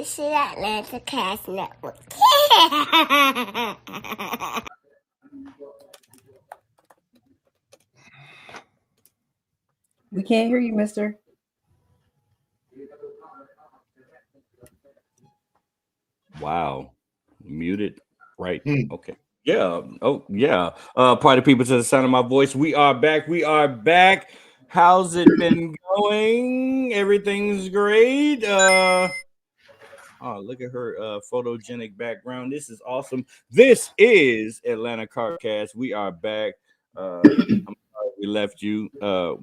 to the Atlanta Cast Network. We can't hear you, mister. Wow. Muted. Right. Okay. Yeah. Oh, yeah. Party people, to the sound of my voice. We are back. We are back. How's it been going? Everything's great. Oh, look at her photogenic background. This is awesome. This is Atlanta Carcast. We are back. I'm sorry we left you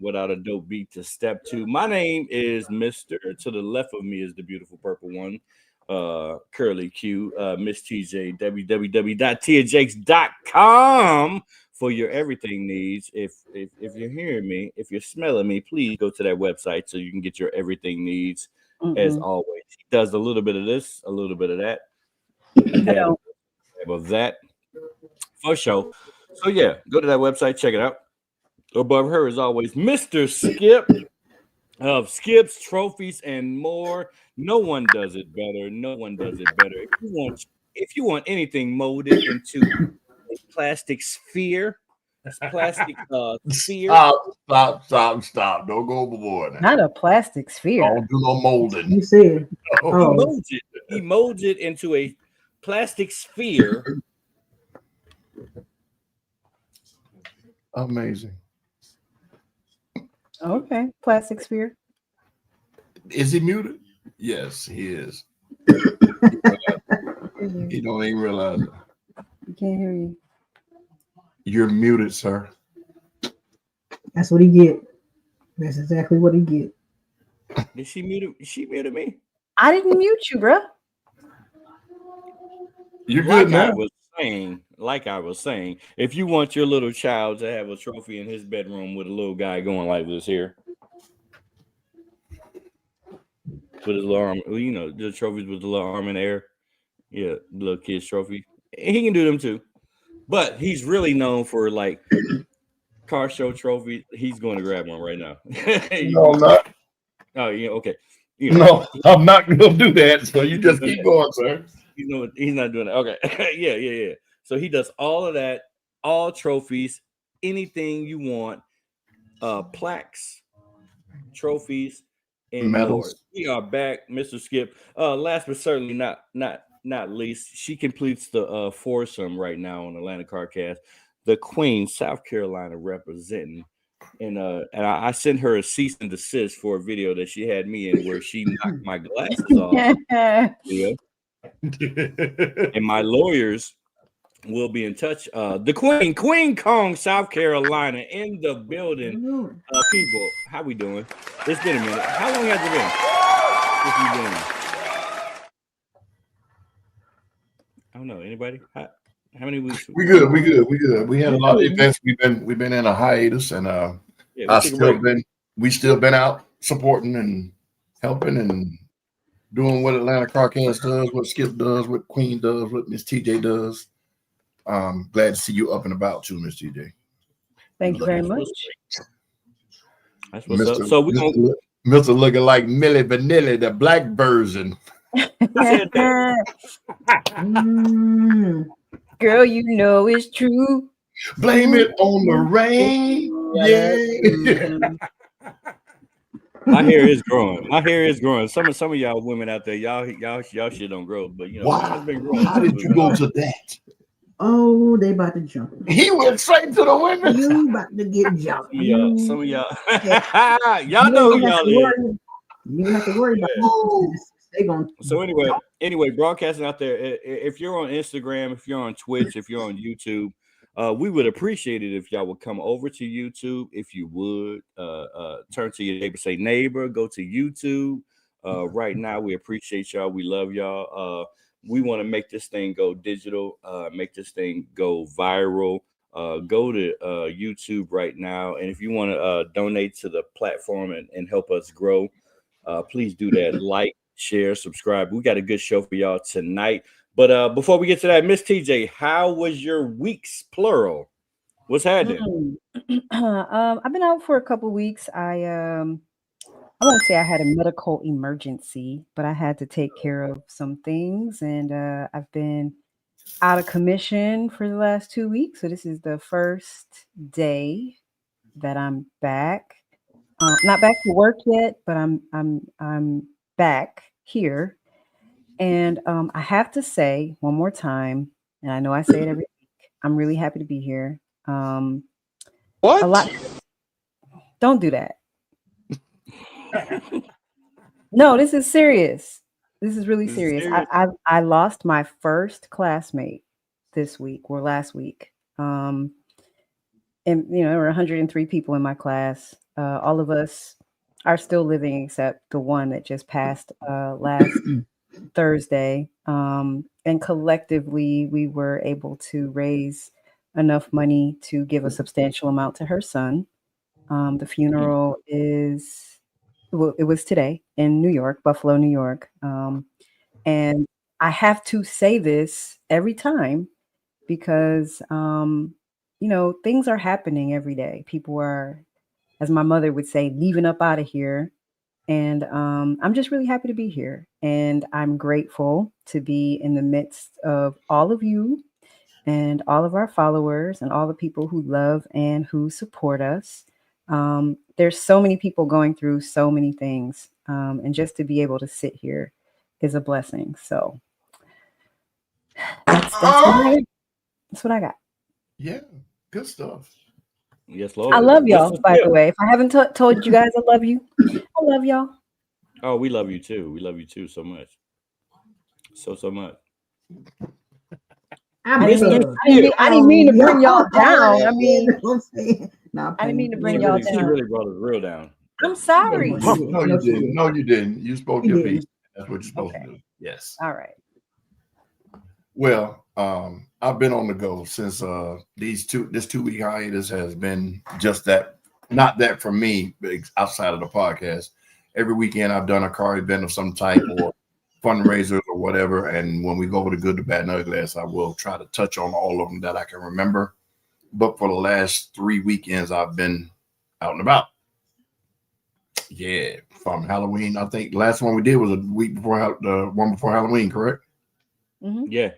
without a dope beat to step to. My name is Mr. To the left of me is the beautiful purple one. Curly Q, Miss TJ, www.tjx.com for your everything needs. If you're hearing me, if you're smelling me, please go to that website so you can get your everything needs. As always, he does a little bit of this, a little bit of that, of that for sure. So yeah, go to that website, check it out. Above her, as always, Mr. Skip of Skips, Trophies, and more. No one does it better. No one does it better. If you want anything molded into a plastic sphere, plastic sphere. Stop. Don't go overboard. Not a plastic sphere. Don't do no molding. You said He molds it into a plastic sphere. Amazing. Okay, plastic sphere. Is he muted? Yes, he is. He don't even realize it. We can't hear you. You're muted, sir. That's what he get. That's exactly what he get. Did she mute? She muted me. I didn't mute you, bro. You're good now. Like I was saying, if you want your little child to have a trophy in his bedroom with a little guy going like this here, with his little arm, you know, the trophies with the little arm in the air, yeah, the little kid's trophy, he can do them too. But he's really known for like car show trophies. He's going to grab one right now. No, I'm not. Oh, yeah, okay. No, I'm not going to do that. So you just keep going, sir. You know, he's not doing that. Okay. Yeah. So he does all of that, all trophies, anything you want, plaques, trophies, and medals. More. We are back, Mr. Skip. Last but certainly not least, she completes the foursome right now on Atlanta Carcast. The Queen, South Carolina representing. And I sent her a cease and desist for a video that she had me in where she knocked my glasses off. Yeah. And my lawyers will be in touch. The Queen Kong, South Carolina, in the building. People, how we doing? It's been a minute. How long has it been? I don't know. Anybody? How many weeks? We good. We had a lot of events. We've been in a hiatus, and we still been out supporting and helping and doing what Atlanta Carcast does, what Skip does, what Queen does, what Miss TJ does. Glad to see you up and about too, Miss TJ. Thank you very much. That's what's up. So we Mr. looking like Milli Vanilli, the black version. Girl, you know it's true. Blame it on the rain. Yeah. My hair is growing. Some of y'all women out there, y'all shit don't grow, but you know, wow. How did you go to that? Oh, they about to jump. He went straight to the women. You about to get jumped. Some of y'all, y'all know who y'all is. You don't have to worry about it. So anyway, broadcasting out there. If you're on Instagram, if you're on Twitch, if you're on YouTube, we would appreciate it if y'all would come over to YouTube. If you would turn to your neighbor, say neighbor, go to YouTube. Right now, we appreciate y'all. We love y'all. We want to make this thing go digital, make this thing go viral. Go to YouTube right now. And if you want to donate to the platform and help us grow, please do that. Like, share, subscribe. We got a good show for y'all tonight. But before we get to that, Miss TJ, how was your weeks, plural? What's happening? I've been out for a couple weeks. I I won't say I had a medical emergency, but I had to take care of some things, and I've been out of commission for the last 2 weeks. So this is the first day that I'm back. Not back to work yet, but I'm back here. And I have to say one more time, and I know I say it every week, I'm really happy to be here. What? A lot. Don't do that. No, this is serious. This is really serious. I lost my first classmate this week or last week. And there were 103 people in my class. All of us are still living except the one that just passed last Thursday. And collectively, we were able to raise enough money to give a substantial amount to her son. The funeral it was today in New York, Buffalo, New York. And I have to say this every time because, things are happening every day. People are, as my mother would say, leaving up out of here. And I'm just really happy to be here. And I'm grateful to be in the midst of all of you and all of our followers and all the people who love and who support us. There's so many people going through so many things. And just to be able to sit here is a blessing. So that's what I got. Yeah, good stuff. Yes, Lord. I love y'all, by the way. If I haven't told you guys I love you, I love y'all. Oh, we love you too. We love you too so much. So much. I didn't mean to bring y'all down. I mean, I didn't mean to bring y'all down. She really brought us real down. I'm sorry. No, you didn't. No, you didn't. You spoke your piece. That's what you're supposed to do. Yes. All right. Well, I've been on the go since this 2-week hiatus has been just that, not that for me, but outside of the podcast. Every weekend I've done a car event of some type or fundraisers or whatever. And when we go over the good, the bad, and ugly, I will try to touch on all of them that I can remember. But for the last 3 weekends, I've been out and about. Yeah, from Halloween. I think the last one we did was a week before the one before Halloween, correct? Mm-hmm. Yeah.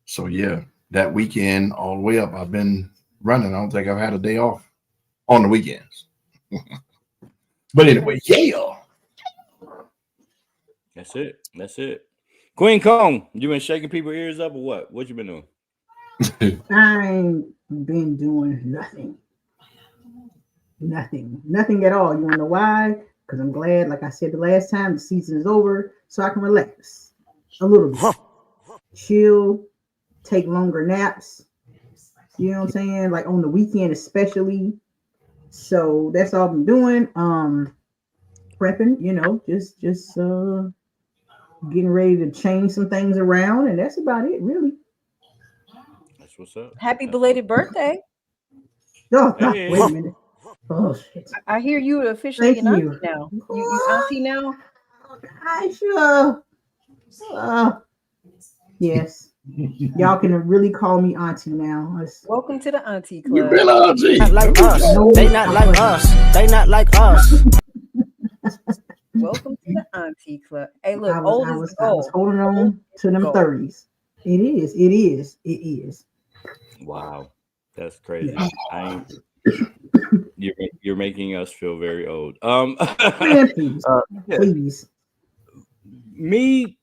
So yeah, that weekend all the way up, I've been running. I don't think I've had a day off on the weekends. But anyway, yeah. That's it. Queen Kong, you been shaking people's ears up or what? What you been doing? I ain't been doing nothing at all. You want to know why? Because I'm glad, like I said the last time, the season is over, so I can relax a little bit, chill, take longer naps. You know what I'm saying? Like on the weekend, especially. So that's all I'm doing. Prepping, just getting ready to change some things around, and that's about it, really. That's what's up. Happy belated birthday. Oh, Hey. wait a minute. Oh shit. I hear you officially Thank an you. auntie now. You auntie now? I sure. Yes. Y'all can really call me auntie now. Welcome to the auntie club. You've been auntie. Not like us. They not like us. They not like us. Welcome to the auntie club. Hey, look, I old was is gold. holding on to them 30s. It is. Wow. That's crazy. Yeah. You're making us feel very old. Man, please. Please. Me,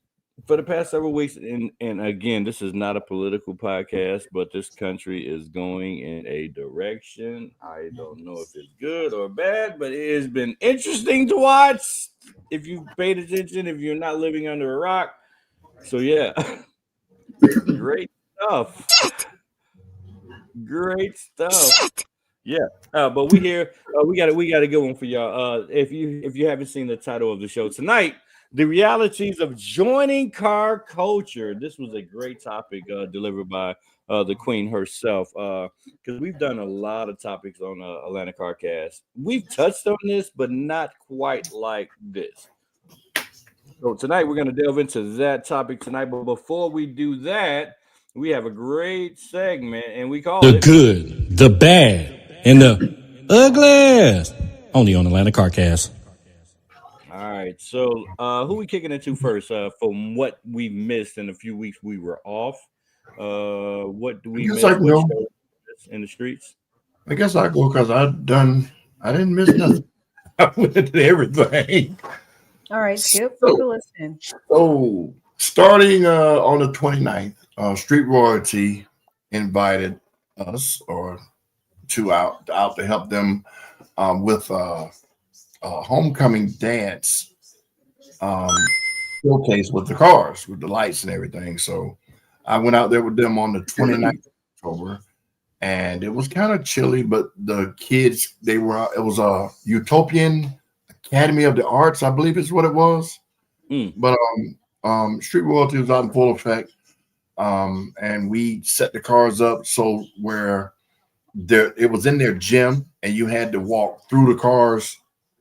for the past several weeks, and again, this is not a political podcast, but this country is going in a direction. I don't know if it's good or bad, but it has been interesting to watch. If you paid attention, if you're not living under a rock. So yeah, great stuff. Great stuff. Yeah, but we here. We got a good one for y'all. If you haven't seen the title of the show tonight, the realities of joining car culture. This was a great topic delivered by the Queen herself. Because we've done a lot of topics on Atlanta Carcast. We've touched on this, but not quite like this. So tonight we're going to delve into that topic tonight. But before we do that, we have a great segment, and we call The it good, the bad, and the ugly. Only on Atlanta Carcast. All right. So who we kicking into first? From what we missed in a few weeks we were off. What do we I guess miss? I can What go. shows in the streets? I guess I go because I didn't miss nothing. I went to everything. All right, Skip, take a So, listen. so starting on the 29th, Street Royalty invited us or two out to help them with a homecoming dance showcase with the cars, with the lights and everything. So I went out there with them on the 29th of October, and it was kind of chilly, but the kids, it was a Utopian Academy of the Arts, I believe is what it was. But Street Royalty was out in full effect. And we set the cars up so where it was in their gym, and you had to walk through the cars,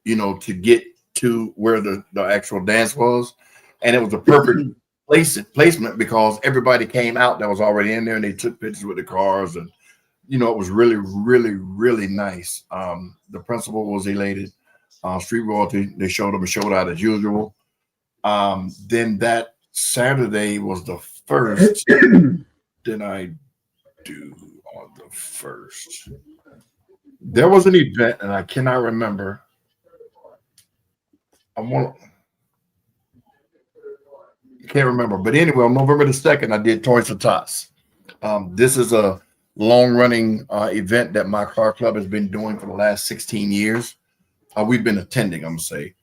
to get to where the actual dance was. And it was a perfect placement because everybody came out that was already in there, and they took pictures with the cars, and it was really, really, really nice. The principal was elated. Street Royalty, they showed them a show out as usual. Then that Saturday was the first. Did I do on the first? There was an event, and I cannot remember. Can't remember, but anyway, on November the 2nd, I did Toys for Tots. This is a long-running event that my car club has been doing for the last 16 years. We've been attending, I'm gonna say.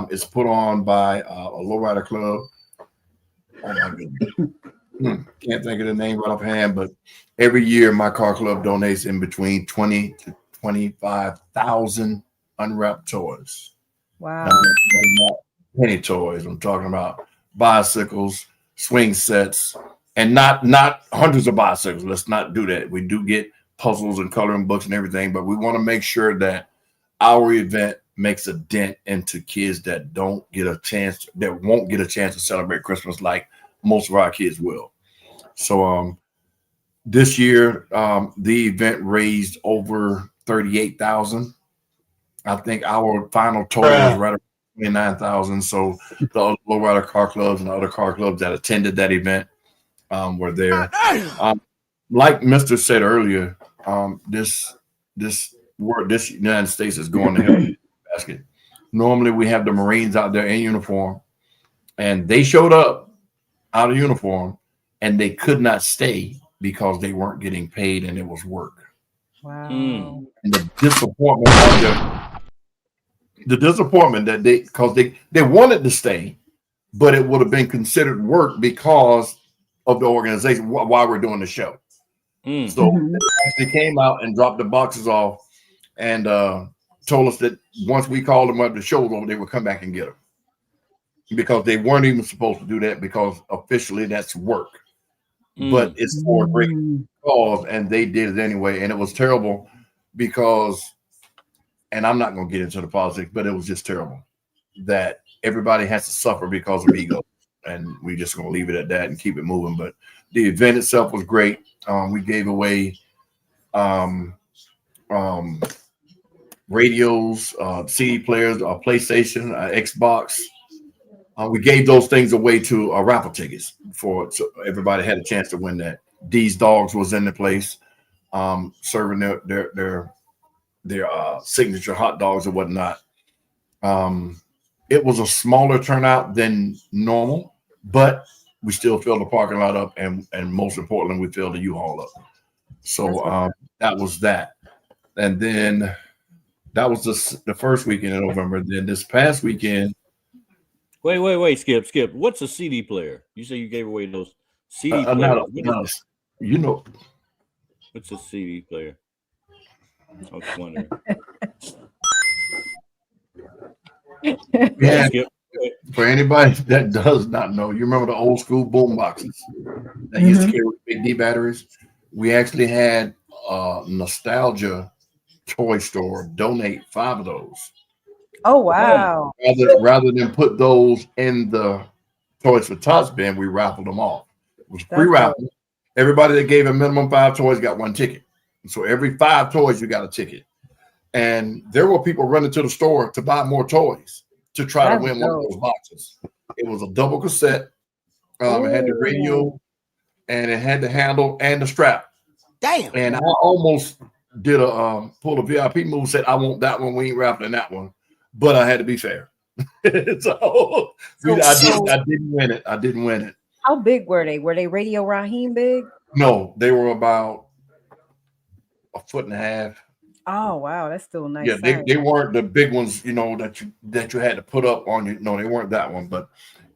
It's put on by a lowrider club. Oh my goodness. Can't think of the name right offhand, but every year my car club donates in between 20 to 25,000 unwrapped toys. Wow. I'm not talking about penny toys. I'm talking about bicycles, swing sets, and not hundreds of bicycles. Let's not do that. We do get puzzles and coloring books and everything, but we want to make sure that our event makes a dent into kids that won't get a chance to celebrate Christmas like most of our kids will. So this year the event raised over 38,000. I think our final total was right around 29,000. So the lowrider car clubs and other car clubs that attended that event were there. Like Mr. said earlier, this United States is going to hell basket. Normally we have the Marines out there in uniform, and they showed up out of uniform, and they could not stay because they weren't getting paid, and it was work. Wow. And the disappointment that they wanted to stay, but it would have been considered work because of the organization while we're doing the show. So they actually came out and dropped the boxes off and told us that once we called them up, the show was over, they would come back and get them, because they weren't even supposed to do that, because officially that's work. But it's for a great cause, and they did it anyway. And it was terrible because, and I'm not going to get into the politics, but it was just terrible that everybody has to suffer because of ego. And we're just going to leave it at that and keep it moving. But the event itself was great. We gave away radios, CD players, PlayStation, Xbox. We gave those things away to raffle tickets so everybody had a chance to win that. These Dogs was in the place, serving their signature hot dogs and whatnot. It was a smaller turnout than normal, but we still filled the parking lot up, and most importantly, we filled the U-Haul up. So that was that. And then that was the first weekend in November. Then this past weekend. Wait, Skip. What's a CD player? You say you gave away those CD players. What's a CD player? I was wondering. Yeah, for anybody that does not know, you remember the old school boom boxes that used to carry big D batteries? We actually had a Nostalgia toy store donate 5 of those. Oh wow! Rather than put those in the Toys for Tots bin, we raffled them off. It was free raffle. Everybody that gave a minimum 5 toys got 1 ticket. So every 5 toys, you got a ticket. And there were people running to the store to buy more toys. to try to win one of those boxes. It was a double cassette. It had the radio, and it had the handle and the strap. Damn. And I almost did pull a VIP move. Said I want that one. We ain't rapping that one, but I had to be fair. so I didn't win it. I didn't win it. How big were they? Were they Radio Raheem big? No, they were about 1.5 feet. Oh wow, that's still nice. Yeah, they weren't the big ones, you know, that you had to put up on you. No, they weren't that one. But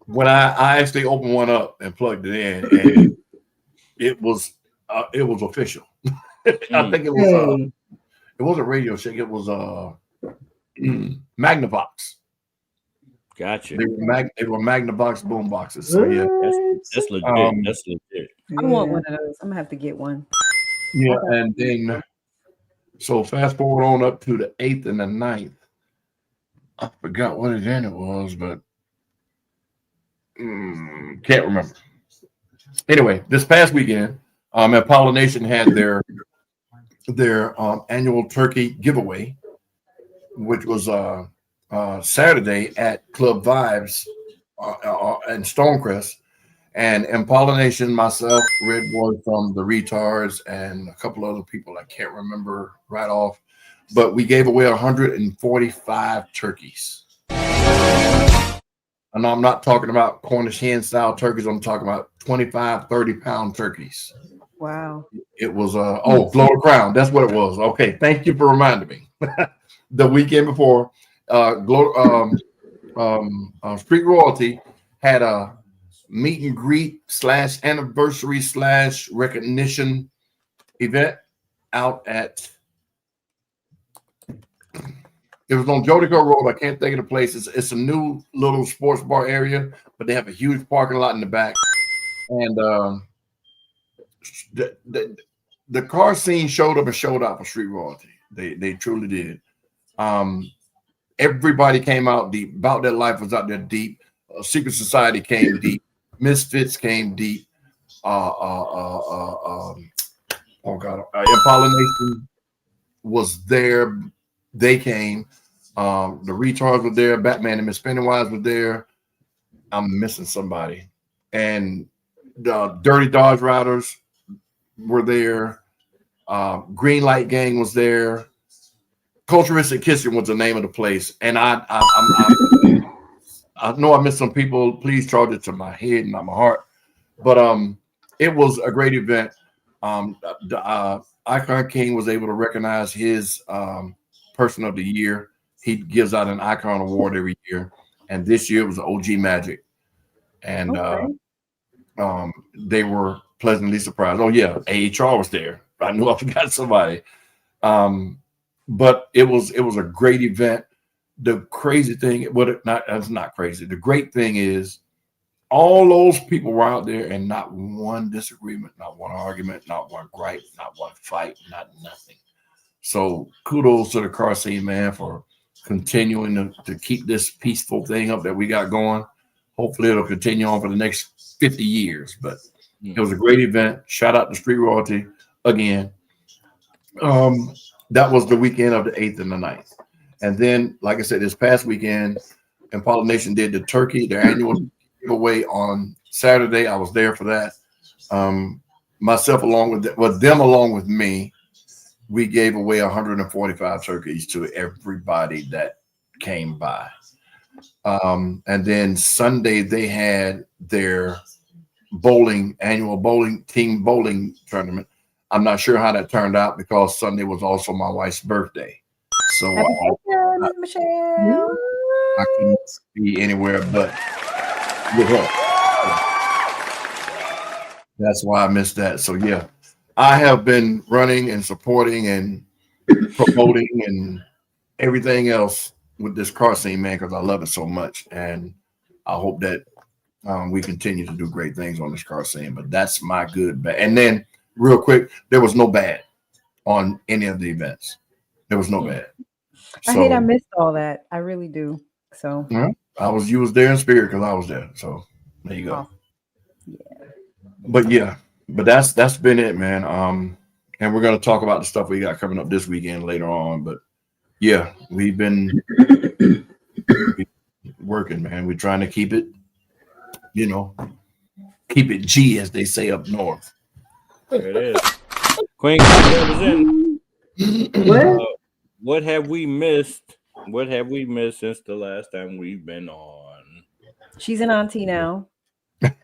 when I actually opened one up and plugged it in, and it was official. I think it was a Radio Shack. It was Magnavox. Gotcha. They were Magnavox boom boxes. So yeah, that's legit. That's legit. I want one of those. I'm gonna have to get one. Yeah, and then so fast forward on up to the 8th and the 9th. I forgot what event it was, but can't remember. Anyway, this past weekend, at Pollination had their annual turkey giveaway, which was Saturday at Club Vibes in Stonecrest. And in Pollination, myself, Red Boy from the Retards, and a couple other people I can't remember right off, but we gave away 145 turkeys. And I'm not talking about Cornish hen style turkeys. I'm talking about 25, 30-pound turkeys. Wow. It was Glory Crown. That's what it was. Okay, thank you for reminding me. The weekend before, Street Royalty had a meet and greet / anniversary / recognition event out at, it was on Jodico Road. I can't think of the place. It's a new little sports bar area, but they have a huge parking lot in the back. And the car scene showed up and showed out for Street Royalty. They truly did. Everybody came out deep. About That Life was out there deep. Secret Society came deep. Misfits came deep. Pollination was there. They came. The Retards were there. Batman and Miss Pennywise were there. I'm missing somebody. And the Dirty Dodge Riders were there. Green Light Gang was there. Culturistic Kitchen was the name of the place. And I know I missed some people. Please charge it to my head, not my heart. But it was a great event. Icon King was able to recognize his Person of the Year. He gives out an Icon Award every year, and this year was OG Magic. And they were pleasantly surprised. Oh yeah, AHR was there. I knew I forgot somebody. But it was a great event. The crazy thing, it's not crazy. The great thing is all those people were out there and not one disagreement, not one argument, not one gripe, not one fight, not nothing. So kudos to the car scene, man, for continuing to keep this peaceful thing up that we got going. Hopefully it'll continue on for the next 50 years. But it was a great event. Shout out to Street Royalty again. That was the weekend of the 8th and the 9th. And then, like I said, this past weekend, and Pollination did the turkey, their annual giveaway on Saturday. I was there for that. Myself along with me, we gave away 145 turkeys to everybody that came by. And then Sunday they had their annual team bowling tournament. I'm not sure how that turned out because Sunday was also my wife's birthday. So I couldn't be anywhere but with her. That's why I missed that. So yeah, I have been running and supporting and promoting and everything else with this car scene, man, because I love it so much. And I hope that we continue to do great things on this car scene. But that's my good bad. And then real quick, there was no bad on any of the events. There was no bad. I missed all that. I really do. So you was there in spirit because I was there. So there you go. Yeah. But that's been it, man. And we're gonna talk about the stuff we got coming up this weekend later on. But yeah, we've been working, man. We're trying to keep it, keep it G, as they say up north. There it is. Queen represent. What have we missed? What have we missed since the last time we've been on? She's an auntie now. No, you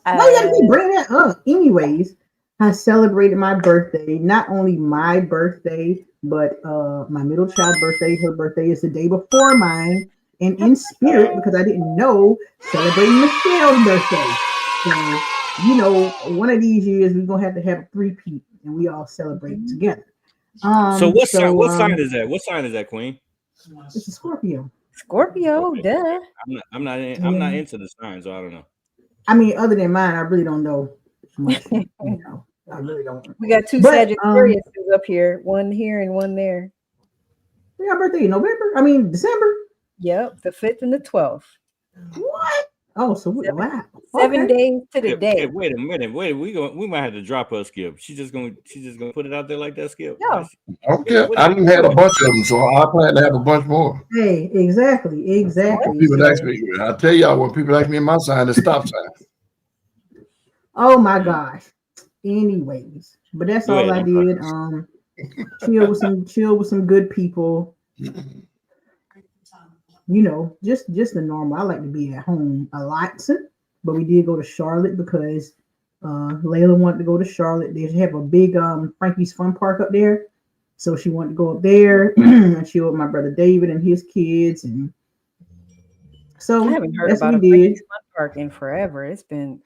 gotta keep bringing that up. Anyways, I celebrated my birthday. Not only my birthday, but my middle child's birthday. Her birthday is the day before mine. And in spirit, because I didn't know, celebrating Michelle's birthday. So, one of these years we're gonna have to have a three-peat, and we all celebrate together. So what sign is that? What sign is that, Queen? It's a Scorpio. Scorpio, duh. I'm not into the signs, so I don't know. I mean, other than mine, I really don't know much. I really don't. We got two Sagittarius up here, one here and one there. We got birthday in November. I mean, December. Yep, the 5th and the 12th. What? Oh, so wow. 7 days to the day. Wait a minute. We might have to drop her, Skip. She's just gonna put it out there like that, Skip. No. Okay. I didn't have a bunch of them, so I plan to have a bunch more. Hey, exactly. When people ask me, I tell y'all, when people ask me my sign, it's stop sign. Oh my gosh. Anyways, but that's all I did. Chill with some good people. Just the normal. I like to be at home a lot, but we did go to Charlotte because Layla wanted to go to Charlotte. They have a big Frankie's Fun Park up there, so she wanted to go up there and chill with my brother David and his kids. And so I haven't heard that's about what a we did. Frankie's Fun Park in forever. It's been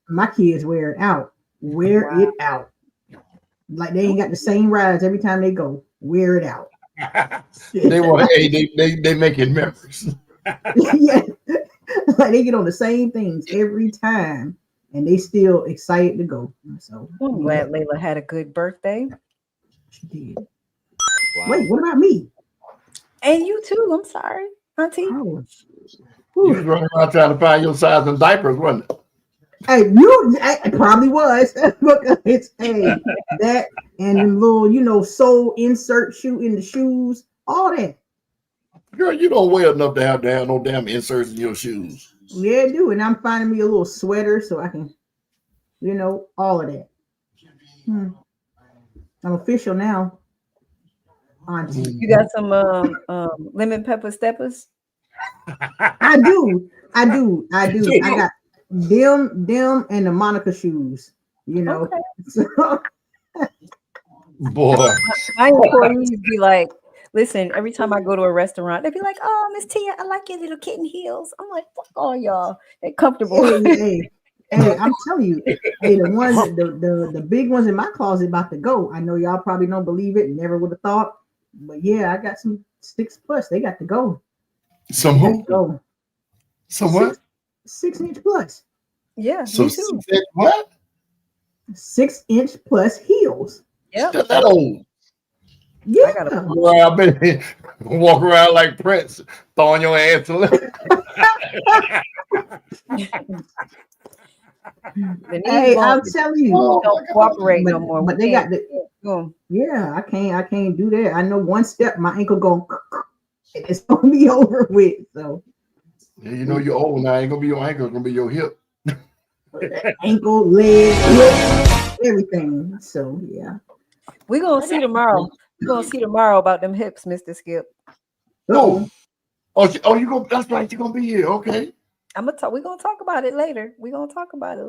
My kids wear it out. It out. Like they ain't got the same rides every time they go. Wear it out. They want they making memories. Yeah, like they get on the same things every time, and they still excited to go. So I'm glad Layla had a good birthday. She did. Wow. Wait, what about me? And you too. I'm sorry, Auntie. Oh. You was running around trying to find your size in diapers, wasn't it? Hey, it probably was. It's that and the little, sole insert shoe in the shoes, all that. Girl, you don't weigh enough to have no damn inserts in your shoes. Yeah, I do. And I'm finding me a little sweater so I can, all of that. I'm official now. Auntie. You got some lemon pepper steppers? I do. I got them and the Monica shoes, Okay. So, Boy, my employees be like, listen, every time I go to a restaurant, they be like, oh, Miss Tia, I like your little kitten heels. I'm like, fuck all y'all. They're comfortable. hey, I'm telling you, the ones, the big ones in my closet about to go. I know y'all probably don't believe it, never would have thought, but yeah, I got some 6+ they got to go. Some who? Some what? 6-inch plus. Yeah, So me too. what? 6-inch plus heels. Yep. That old. Yeah. I gotta Well, I've been walk around like Prince, throwing your ass to Hey, I'm telling you, don't cooperate no more. But they got the yeah. I can't do that. I know one step, my ankle going, and it's gonna be over with. So yeah, you're old now. Ain't gonna be your ankle, it's gonna be your hip. ankle, leg, hip, everything. So yeah, we're gonna see tomorrow. We're gonna see tomorrow about them hips, Mr. Skip. No. Oh, you go. That's right. You're gonna be here. Okay. We're gonna talk about it later. We're gonna talk about it.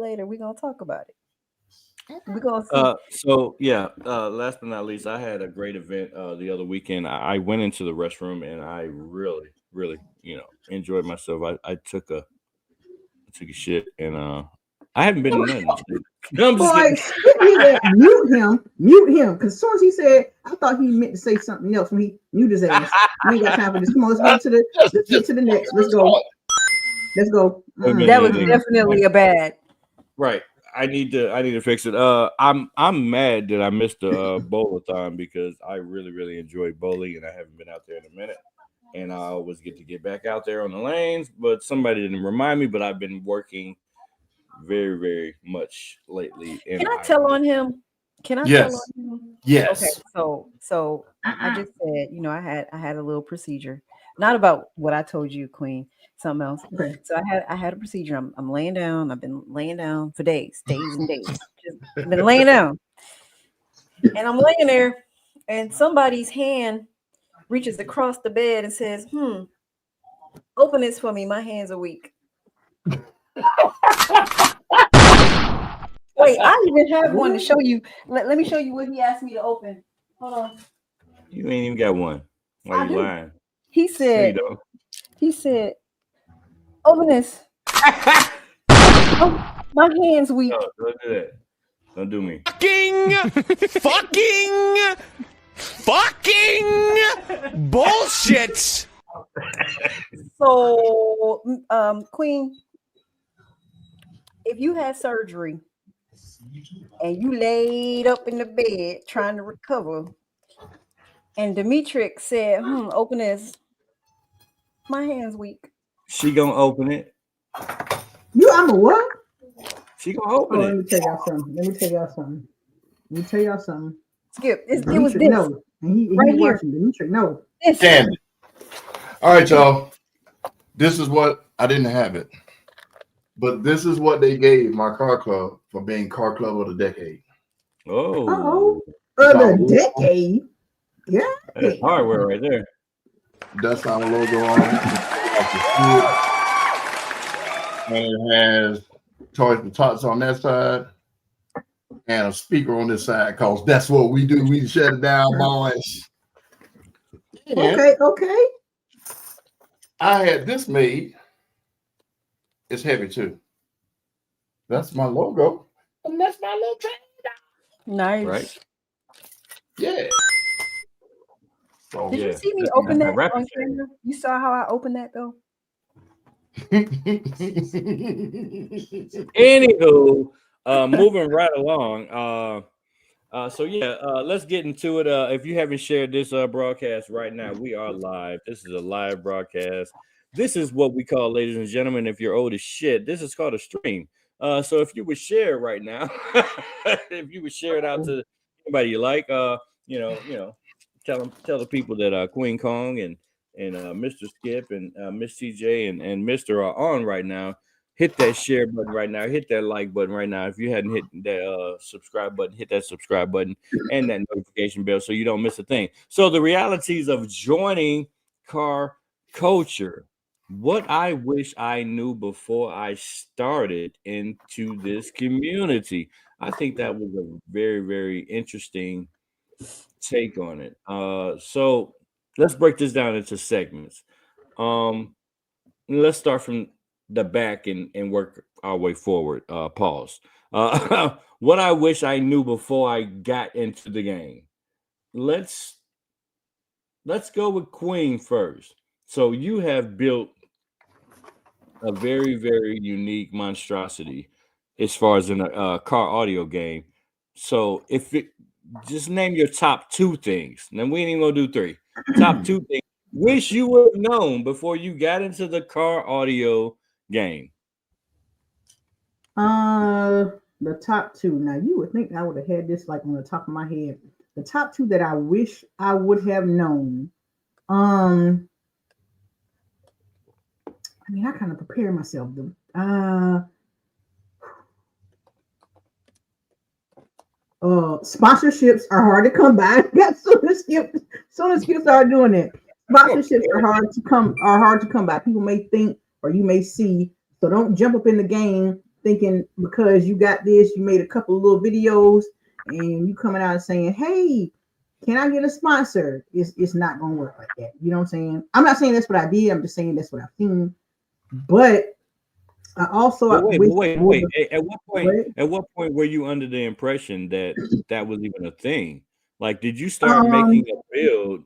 We're gonna see. So yeah, last but not least, I had a great event the other weekend. I went into the restroom and I really, really, enjoyed myself. I took a shit and I haven't been in nothing. No, I'm just boy, mute him. Because as soon as he said, I thought he meant to say something else when he muted his ass. We ain't got time for this. Come on, let's get to the next. Let's go. That was definitely a bad. Right. I need to fix it. I'm mad that I missed the bowl-a-thon because I really, really enjoy bowling and I haven't been out there in a minute. And I always get back out there on the lanes, but somebody didn't remind me. But I've been working very, very much lately. Can I tell on him? Tell on him? Yes. Okay. So I just said, I had a little procedure. not about what I told you, Queen. Something else. Okay. So I had a procedure. I'm laying down. I've been laying down for days and days. Just been laying down, and I'm laying there, and somebody's hand reaches across the bed and says, open this for me. My hands are weak. Wait, I even have one to show you. Let me show you what he asked me to open. Hold on. You ain't even got one. Why you lying? He said, open this. Oh, my hand's weak. No, don't do that. Don't do me. Fucking bullshit. So, Queen, if you had surgery and you laid up in the bed trying to recover, and Demetrix said, open this, my hand's weak. She gonna open it. I'm a what? She gonna open it. Let me tell y'all something. Skip, it was this. No. And he right here. Demetrix, no. Damn it. All right, y'all. This is what I didn't have it, but this is what they gave my car club for being car club of the decade. Oh, the decade. Yeah, that's hardware right there. That's our logo on it. And it has Toys for Tots on that side and a speaker on this side, because that's what we do. We shut it down, boys. Okay. I had this made. It's heavy too. That's my logo. And that's my little train. Nice. Right? Yeah. So, Did you see me open that on camera? You saw how I opened that though? Anywho, moving right along. Let's get into it. If you haven't shared this broadcast right now, we are live. This is a live broadcast. This is what we call, ladies and gentlemen, if you're old as shit, this is called a stream. So if you would share right now, if you would share it out to anybody you like, tell the people that Queen Kong and Mr. Skip and Miss TJ and Mr. are on right now. Hit that share button right now. Hit that like button right now. If you hadn't hit that subscribe button, hit that subscribe button and that notification bell so you don't miss a thing. So the realities of joining car culture. What I wish I knew before I started into this community. I think that was a very, very interesting take on it. So let's break this down into segments. Let's start from the back and work our way forward. Pause. What I wish I knew before I got into the game. Let's go with Queen first. So you have built a very, very unique monstrosity as far as in a car audio game. So just name your top 2 things. Then we ain't even gonna do 3. Top 2 things. Wish you would have known before you got into the car audio game. The top 2. Now you would think I would have had this like on the top of my head. The top 2 that I wish I would have known. I mean, I kind of prepare myself. Sponsorships are hard to come by. Soon as Skip started doing it, sponsorships are hard to come by. People may think, or you may see. So don't jump up in the game thinking because you got this, you made a couple of little videos, and you coming out and saying, "Hey, can I get a sponsor?" It's not gonna work like that. You know what I'm saying? I'm not saying that's what I did. I'm just saying that's what I've seen. But I also wait. At what point were you under the impression that was even a thing? Like, did you start making a build,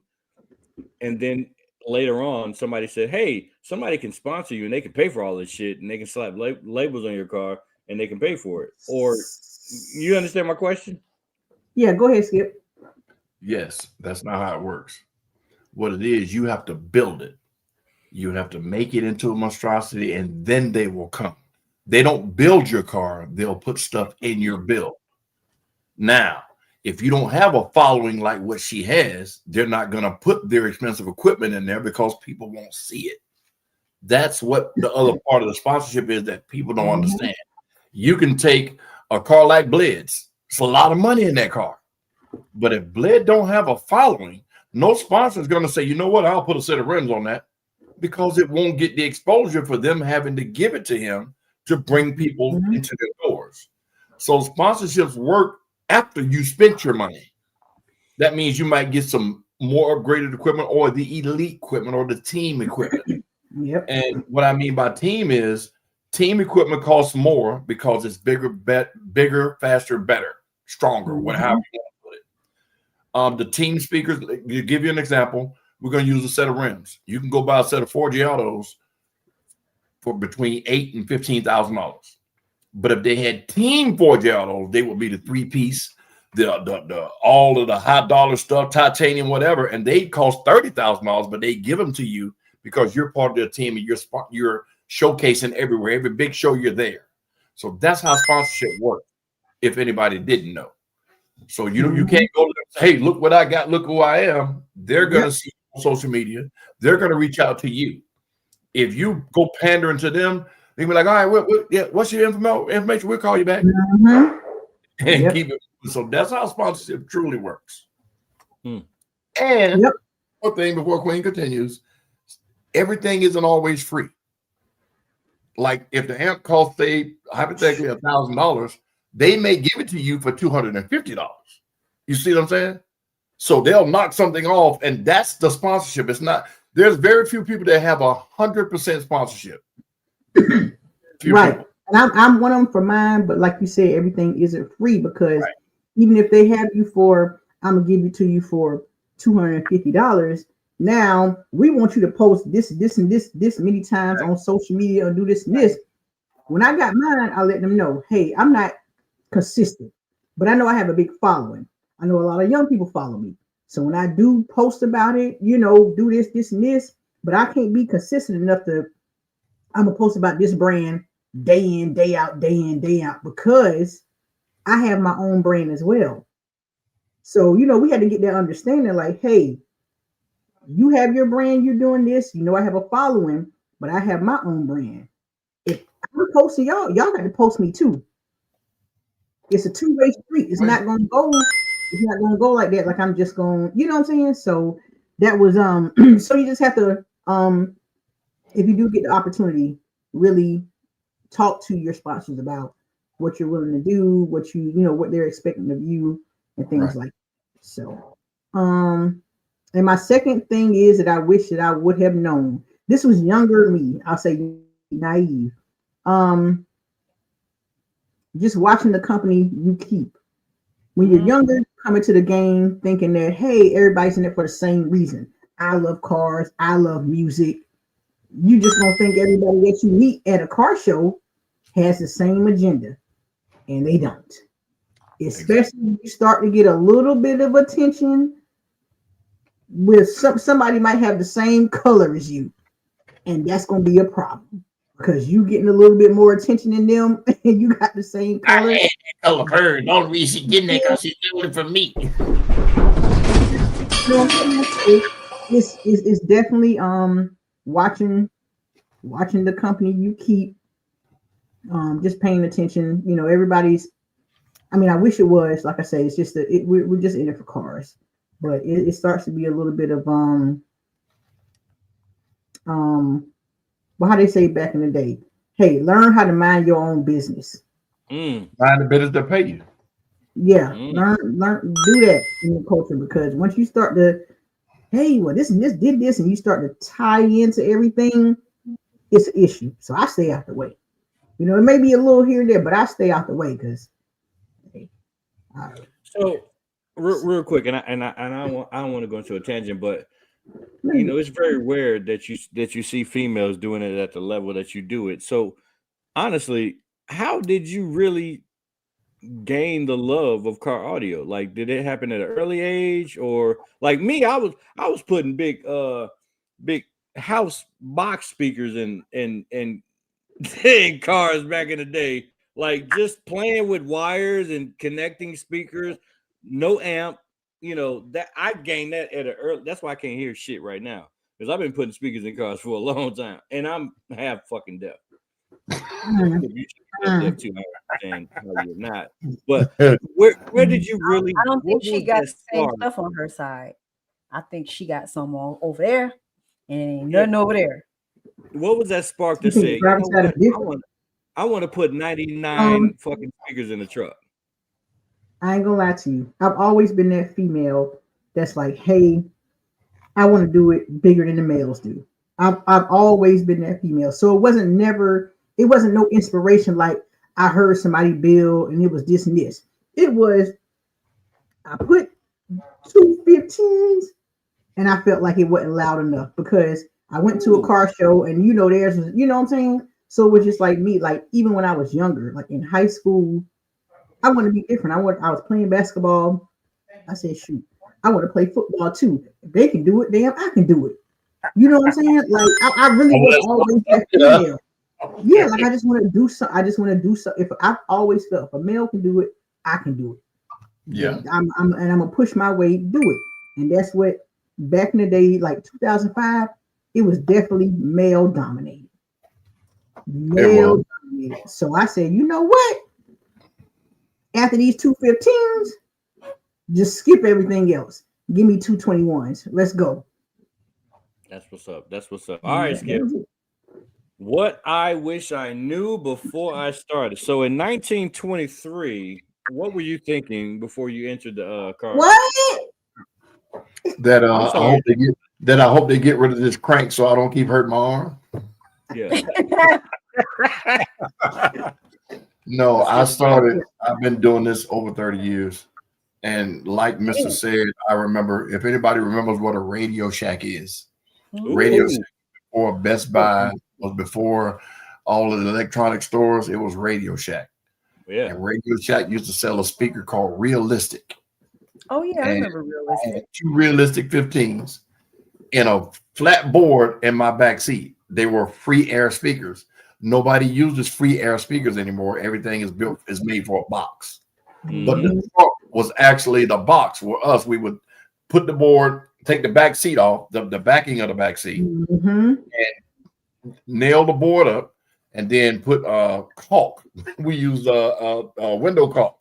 and then later on somebody said, "Hey, somebody can sponsor you and they can pay for all this shit and they can slap labels on your car and they can pay for it"? Or you understand my question? Yeah, go ahead, Skip. Yes, that's not how it works. What it is, you have to build it. You have to make it into a monstrosity, and then they will come. They don't build your car. They'll put stuff in your build. Now, If you don't have a following like what she has, they're not going to put their expensive equipment in there because people won't see it. That's what the other part of the sponsorship is that people don't understand. You can take a car like Bled's. It's a lot of money in that car. But if Bled don't have a following, no sponsor is going to say, you know what, I'll put a set of rims on that, because it won't get the exposure for them having to give it to him to bring people into their doors. So sponsorships work after you spent your money. That means you might get some more upgraded equipment or the elite equipment or the team equipment. Yep. And what I mean by team is team equipment costs more because it's bigger, faster, better, stronger, whatever you want to put it. The team speakers, to give you an example, we're going to use a set of rims. You can go buy a set of 4G autos for between $8,000 and $15,000. But if they had team 4G autos, they would be the 3-piece, the all of the high dollar stuff, titanium, whatever, and they cost $30,000, but they give them to you because you're part of their team and you're showcasing everywhere. Every big show, you're there. So that's how sponsorship works, if anybody didn't know. So you can't go, hey, look what I got, look who I am. They're going to see you on social media. They're going to reach out to you. If you go pandering to them, they be like, all right, what's your information? We'll call you back. And keep it. So that's how sponsorship truly works. And one thing before Queen continues, everything isn't always free. Like if the amp costs, say, hypothetically $1,000, they may give it to you for $250. You see what I'm saying? So they'll knock something off, and that's the sponsorship. It's not. There's very few people that have 100% sponsorship. Right. And I'm one of them for mine, but like you said, everything isn't free because even if they have you for, I'm gonna give it to you for $250. Now we want you to post this and this many times on social media or do this and this. When I got mine, I let them know, hey, I'm not consistent, but I know I have a big following. I know a lot of young people follow me. So when I do post about it, do this and this, but I can't be consistent enough to, I'm gonna post about this brand day in, day out, because I have my own brand as well. So, we had to get that understanding like, hey, you have your brand, you're doing this, I have a following, but I have my own brand. If I'm posting y'all got to post me too. It's a two-way street. It's not gonna go like that. Like I'm just going, you know what I'm saying? So that was so you just have to if you do get the opportunity, really talk to your sponsors about what you're willing to do, what what they're expecting of you and things like that. So and my second thing is that I wish that I would have known. This was younger me. I'll say naive. Just watching the company you keep. When you're younger, coming to the game thinking that, hey, everybody's in it for the same reason. I love cars. I love music. You just don't think everybody that you meet at a car show has the same agenda. And they don't. Especially when you start to get a little bit of attention with somebody might have the same color as you. And that's going to be a problem. Because you getting a little bit more attention than them, and you got the same color. I had that color of her. The only reason she's getting that because she's doing it for me. It's definitely watching the company you keep, just paying attention. Everybody's. I mean, I wish it was like I said. It's just that we're just in it for cars, but it starts to be a little bit of well, how they say back in the day, hey, learn how to mind your own business. Mind the business that pay you. Yeah, learn, do that in the culture, because once you start to, hey, well, this and this did this, and you start to tie into everything, it's an issue. So I stay out the way. It may be a little here and there, but I stay out the way because. Hey, so real quick, and I don't want to go into a tangent, but. It's very rare that you see females doing it at the level that you do it. So honestly, how did you really gain the love of car audio? Like, did it happen at an early age, or like me, I was putting big house box speakers in cars back in the day, like just playing with wires and connecting speakers. no amp. You know that I gained that at an early. That's why I can't hear shit right now because I've been putting speakers in cars for a long time, and I'm half fucking deaf. You should be deaf too. I understand how you're not. But where did you really? I don't think she got that the same spark? stuff on her side. I think she got some over there, and ain't nothing over there. What was that spark that You think said, the you know driver's side what? is different? I want to put 99 fucking speakers in the truck. I ain't gonna lie to you. I've always been that female that's like, hey, I want to do it bigger than the males do. I've always been that female. So it wasn't no inspiration like I heard somebody build and it was this and this. It was, I put 215s and I felt like it wasn't loud enough because I went to a car show and theirs was, you know what I'm saying? So it was just like me, like even when I was younger, like in high school, I want to be different. I was playing basketball. I said, shoot, I want to play football too. If they can do it, damn, I can do it. You know what I'm saying? Like I really was always that female. Yeah, like I just want to do something. I just want to do something. If I've always felt if a male can do it, I can do it. Yeah. I'm gonna push my way to do it. And that's what back in the day, like 2005, it was definitely male dominated. Male dominated. So I said, you know what? After these 215s, just skip everything else. Give me 221s. Let's go. That's what's up. That's what's up. All right, Skip. What I wish I knew before I started. So in 1923, what were you thinking before you entered the car? What? That I hope they get rid of this crank so I don't keep hurting my arm. Yeah. No, I've been doing this over 30 years. And like Mr. said, I remember, if anybody remembers what a Radio Shack is, Radio Shack before Best Buy, was before all of the electronic stores, it was Radio Shack. Yeah. And Radio Shack used to sell a speaker called Realistic. Oh yeah, I remember Realistic. I had 2 Realistic 15s in a flat board in my back seat. They were free air speakers. Nobody uses free air speakers anymore. Everything is made for a box. But the truck was actually the box for us. We would put the board, take the back seat off, the backing of the back seat, and nail the board up, and then put caulk. We use window caulk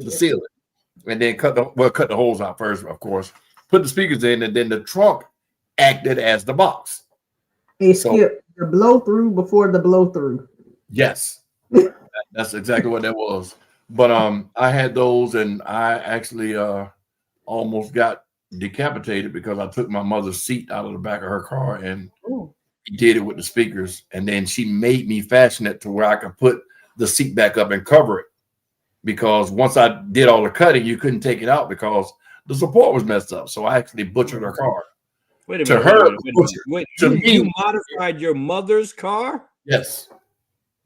to seal it, and then cut the holes out first, of course. Put the speakers in, and then the trunk acted as the box. Hey, Skip, the blow through before the blow through. Yes, that's exactly what that was. But I had those, and I actually almost got decapitated because I took my mother's seat out of the back of her car and did it with the speakers. And then she made me fashion it to where I could put the seat back up and cover it. Because once I did all the cutting, you couldn't take it out because the support was messed up. So I actually butchered her car. Wait a minute. Wait, you modified your mother's car? Yes.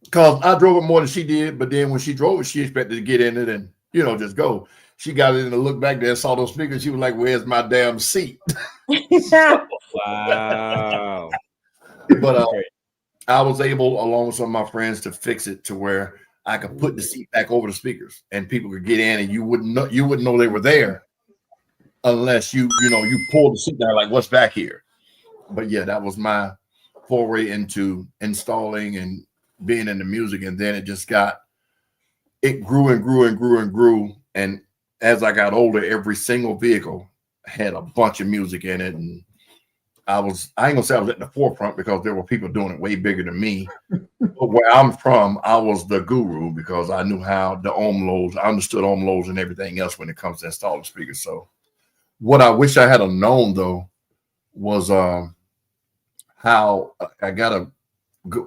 Because I drove it more than she did, but then when she drove it, she expected to get in it and, just go. She got in and looked back there and saw those speakers. She was like, where's my damn seat? Wow. But I was able, along with some of my friends, to fix it to where I could put the seat back over the speakers and people could get in and you wouldn't know they were there unless you pulled the seat down like, what's back here? But yeah, that was my foray into installing and being in the music. And then it grew and grew and grew and grew. And as I got older, every single vehicle had a bunch of music in it. And I ain't gonna say I was at the forefront because there were people doing it way bigger than me. But where I'm from, I was the guru because I knew how the ohm loads, I understood ohm loads and everything else when it comes to installing speakers. So what I wish I had known though was how I gotta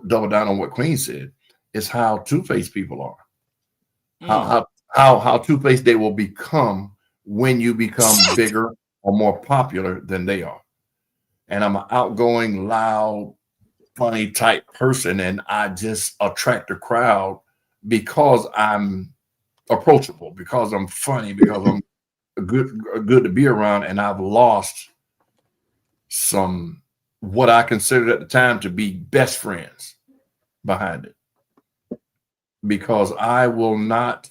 double down on what Queen said, is how two-faced people are. How two-faced they will become when you become bigger or more popular than they are. And I'm an outgoing, loud, funny type person, and I just attract a crowd because I'm approachable, because I'm funny, because I'm good to be around, and I've lost some what I considered at the time to be best friends behind it, because I will not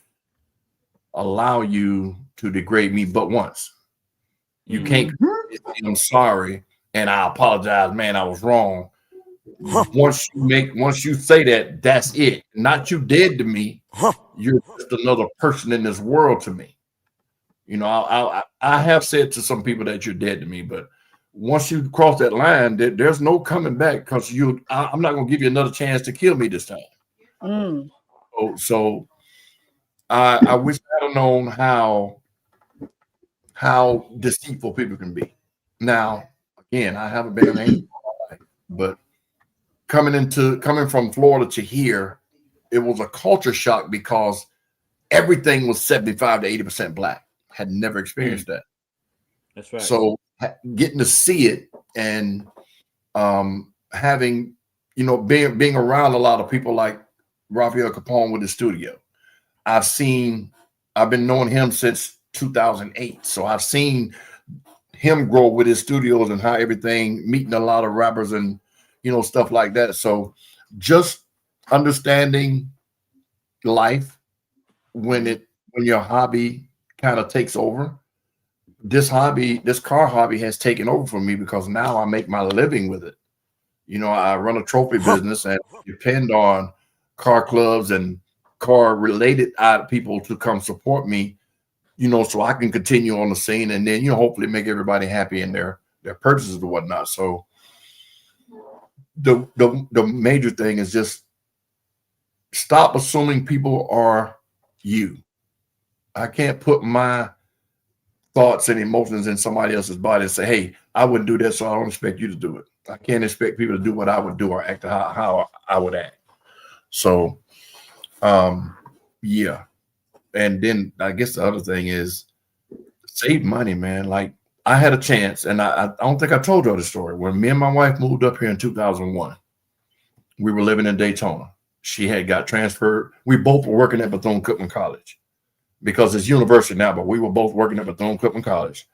allow you to degrade me but once. You can't say, I'm sorry and I apologize, man, I was wrong. Once you say that, that's it. Not you dead to me. You're just another person in this world to me. You know, I have said to some people that you're dead to me, but once you cross that line, there's no coming back because I'm not going to give you another chance to kill me this time. So I wish I had known how deceitful people can be. Now, again, I haven't been an angel, but coming from Florida to here, it was a culture shock because everything was 75 to 80% black. Had never experienced that. That's right. So getting to see it and having, you know, being around a lot of people like Rafael Capone with the studio. I've been knowing him since 2008. So I've seen him grow with his studios and how everything, meeting a lot of rappers and, you know, stuff like that. So just understanding life when your hobby kind of takes over. This car hobby has taken over for me because now I make my living with it. You know, I run a trophy business and depend on car clubs and car related people to come support me, you know, so I can continue on the scene and then, you know, hopefully make everybody happy in their purchases and whatnot. So the major thing is just stop assuming people are you. I can't put my thoughts and emotions in somebody else's body and say, hey, I wouldn't do that, so I don't expect you to do it. I can't expect people to do what I would do or act how I would act. So, yeah. And then I guess the other thing is save money, man. Like I had a chance, and I don't think I told you the story. When me and my wife moved up here in 2001, we were living in Daytona. She had got transferred. We both were working at Bethune-Cookman College because it's university now, but we were both working at Bethune-Cookman College.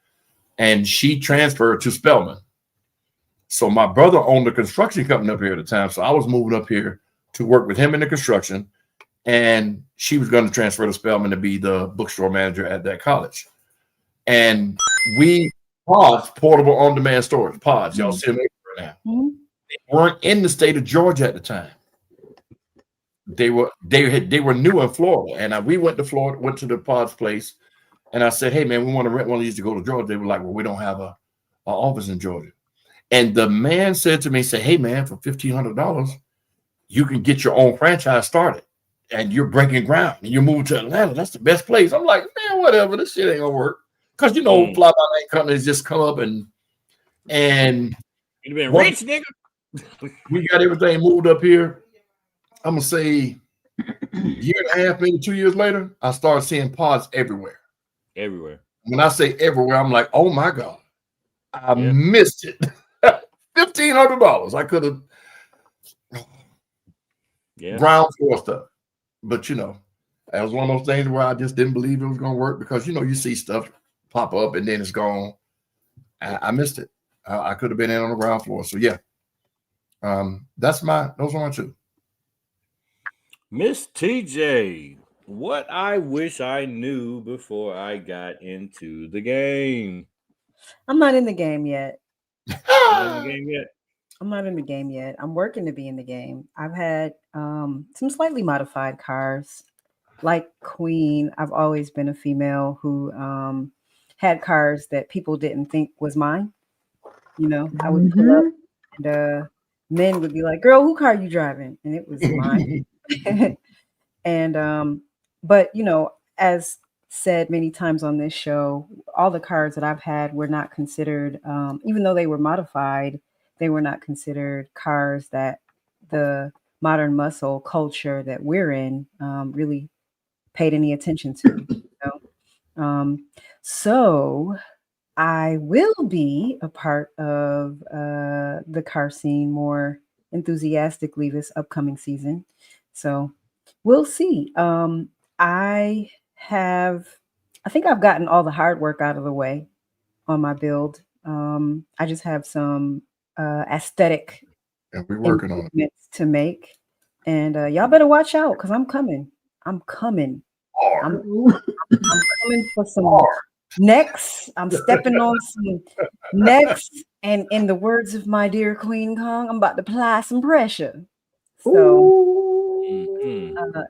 And she transferred to Spelman. So my brother owned a construction company up here at the time. So I was moving up here to work with him in the construction. And she was going to transfer to Spelman to be the bookstore manager at that college. And Pods, portable on-demand storage, Pods, y'all see them everywhere now. They weren't in the state of Georgia at the time. They were new in Florida. And we went to Florida, went to the Pods place. And I said, hey, man, we want to rent one of these to go to Georgia. They were like, well, we don't have an office in Georgia. And the man said to me, hey, man, for $1,500, you can get your own franchise started. And you're breaking ground. And you move to Atlanta. That's the best place. I'm like, man, whatever. This shit ain't going to work. Because, you know, fly-by-night companies just come up and you've been rich, nigga. We got everything moved up here. I'm going to say a year and a half, maybe 2 years later, I started seeing Pods everywhere. Everywhere. When I say everywhere, I'm like, oh my God, I missed it. $1,500. I could have ground floor stuff. But you know, it was one of those things where I just didn't believe it was going to work because you know, you see stuff pop up and then it's gone. I missed it. I could have been in on the ground floor. So yeah. Those are my two. Miss TJ, what I wish I knew before I got into the game. I'm not in the game yet. Not in the game yet? I'm not in the game yet. I'm working to be in the game. I've had some slightly modified cars. Like Queen, I've always been a female who had cars that people didn't think was mine. You know, I would pull up and men would be like, girl, who car are you driving? And it was mine. And but you know, as said many times on this show, all the cars that I've had were not considered, even though they were modified, they were not considered cars that the modern muscle culture that we're in really paid any attention to. You know? So I will be a part of the car scene more enthusiastically this upcoming season. So we'll see. I think I've gotten all the hard work out of the way on my build. I just have some aesthetic working on it to make. And y'all better watch out because I'm coming. I'm coming for some next. I'm stepping on some next. And in the words of my dear Queen Kong, I'm about to apply some pressure. So,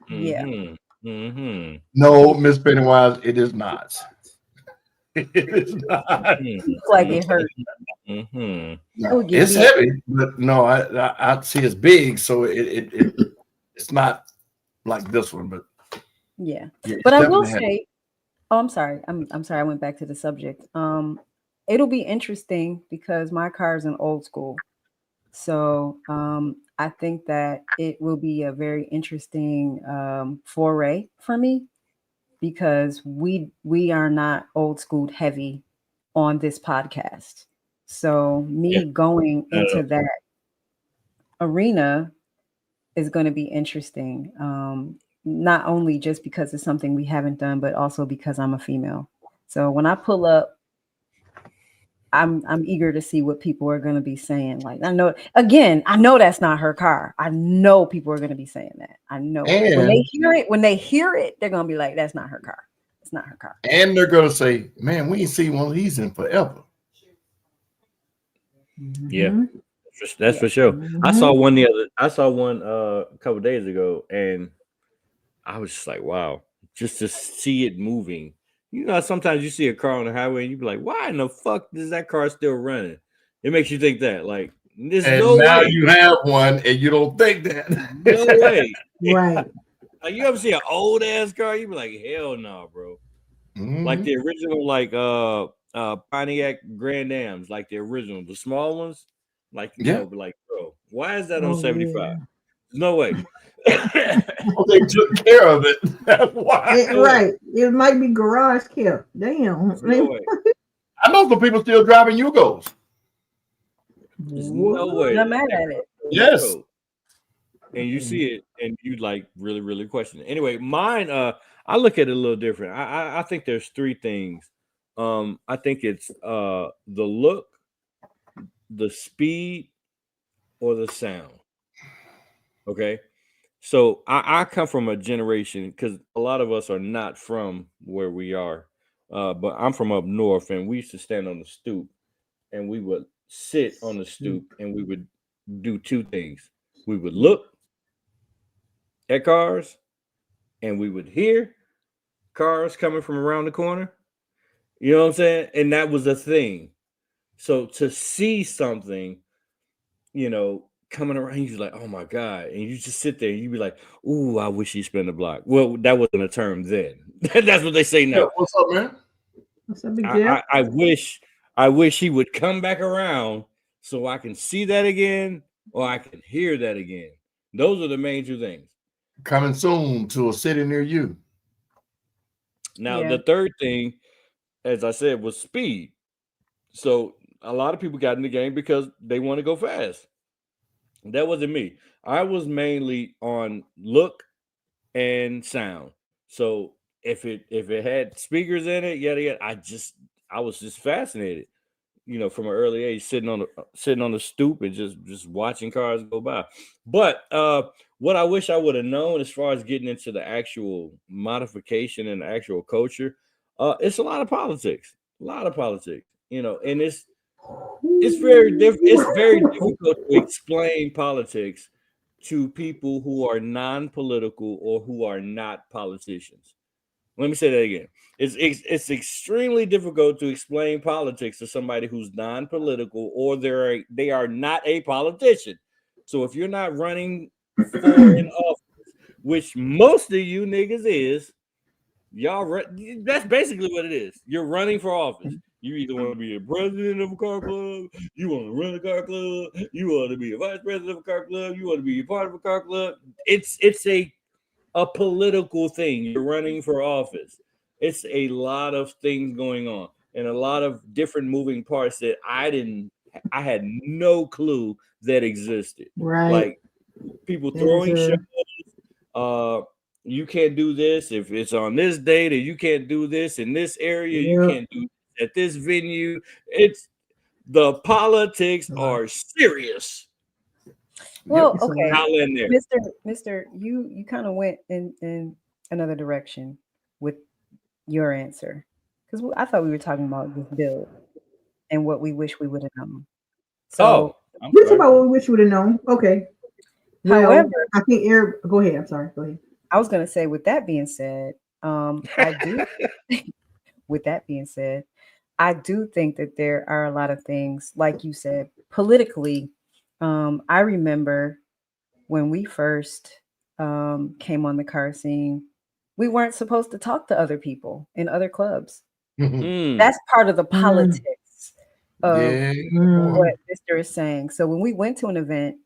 yeah. No, Miss Pennywise, it is not. It is not. Like it hurt. No, it's heavy, but no, I see it's big, so it's not like this one, but yeah. Yeah, But I will say, I'm sorry. I'm sorry. I went back to the subject. It'll be interesting because my car is an old school. So I think that it will be a very interesting foray for me because we are not old school heavy on this podcast. So me going into that arena is going to be interesting. Not only just because it's something we haven't done, but also because I'm a female. So when I pull up, I'm eager to see what people are going to be saying. Like, I know that's not her car. I know people are going to be saying that. I know when they hear it, they're going to be like, that's not her car. It's not her car. And they're going to say, man, we ain't seen one of these in forever. Yeah, that's for sure. I saw one a couple of days ago, and I was just like, wow, just to see it moving. You know, sometimes you see a car on the highway and you be like, why in the fuck is that car still running? It makes you think that, like, there's no way. You have one and you don't think that. No way. Right. Like, you ever see an old ass car? You be like, hell no, bro. Like the original, like Pontiac Grand Ams, like the original, the small ones. Like, you know, like, bro, why is that on 75? Yeah. No way. Well, they took care of it. That's why. Right. It might be garage kept. Damn. No way. I know some people still driving Yugos. There's no way. I'm mad at it. Yes. And you see it and you like really, really question it. Anyway, mine, I look at it a little different. I think there's three things. I think it's the look, the speed, or the sound. Okay. So I come from a generation because a lot of us are not from where we are, but I'm from up north, and we used to stand on the stoop, and we would sit on the stoop, and we would do two things. We would look at cars, and we would hear cars coming from around the corner. You know what I'm saying? And that was a thing. So to see something, you know, coming around, you're like, oh my God. And you just sit there and you be like, ooh, I wish he spun the block. Well, that wasn't a term then. That's what they say now. Yeah, what's up, man? What's up, big deal? I wish he would come back around so I can see that again or I can hear that again. Those are the main two things. Coming soon to a city near you. Now, the third thing, as I said, was speed. So a lot of people got in the game because they want to go fast. That wasn't me. I was mainly on look and sound. So if it had speakers in it, yada, I was just fascinated, you know, from an early age, sitting on the stoop and just watching cars go by. But what I wish I would have known as far as getting into the actual modification and the actual culture, it's a lot of politics, you know, and it's very difficult to explain politics to people who are non-political or who are not politicians. Let me say that again. It's extremely difficult to explain politics to somebody who's non-political or they are not a politician. So if you're not running for an office, which most of you niggas is, that's basically what it is. You're running for office. You either want to be a president of a car club, you want to run a car club, you want to be a vice president of a car club, you want to be a part of a car club. It's a political thing. You're running for office. It's a lot of things going on and a lot of different moving parts that I had no clue that existed. Right. Like people throwing shows. You can't do this if it's on this date, or you can't do this in this area. You can't do this at this venue. It's the politics are serious. Well, okay, I'll end there. Mr. You kind of went in another direction. with your answer, because I thought we were talking about this build and what we wish we would have known. So, we're talking about what we wish we would have known. Okay. Well, however, I think Eric. Go ahead. I'm sorry. Go ahead. I was going to say, with that being said, I do. With that being said, I do think that there are a lot of things, like you said, politically. I remember when we first came on the car scene, we weren't supposed to talk to other people in other clubs. That's part of the politics of what Mr. is saying. So when we went to an event,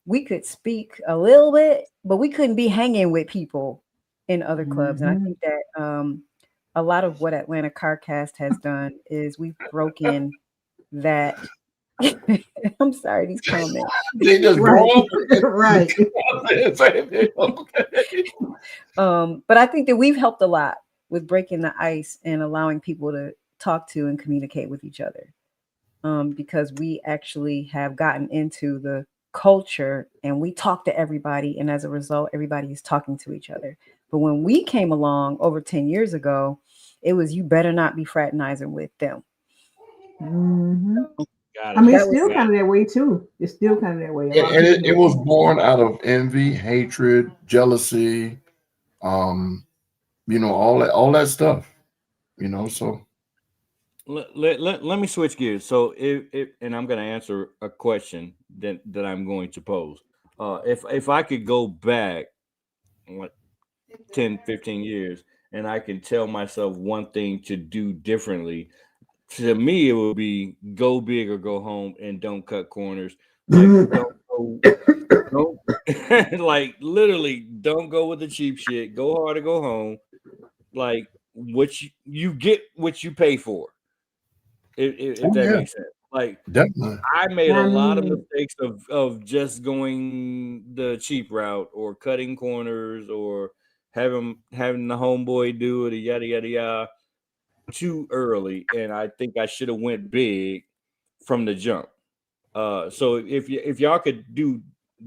we could speak a little bit, but we couldn't be hanging with people in other clubs. And I think that a lot of what Atlanta CarCast has done is we've broken that. I'm sorry, these comments. They just grow up. Right. But I think that we've helped a lot with breaking the ice and allowing people to talk to and communicate with each other. Because we actually have gotten into the culture and we talk to everybody. And as a result, everybody is talking to each other. But when we came along over 10 years ago, it was, you better not be fraternizing with them. I mean, it's still kind of that way too. It's still kind of that way. And it was born out of envy, hatred, jealousy, all that stuff, so. Let me switch gears. So and I'm going to answer a question that I'm going to pose. If I could go back like 10, 15 years and I can tell myself one thing to do differently, to me, it would be go big or go home and don't cut corners. Like, don't like literally don't go with the cheap shit. Go hard or go home. Like what you get what you pay for. If that makes sense. Like definitely. I made a lot of mistakes of just going the cheap route or cutting corners or having the homeboy do it, yada yada yada, too early, and I think I should have went big from the jump. So if y'all could do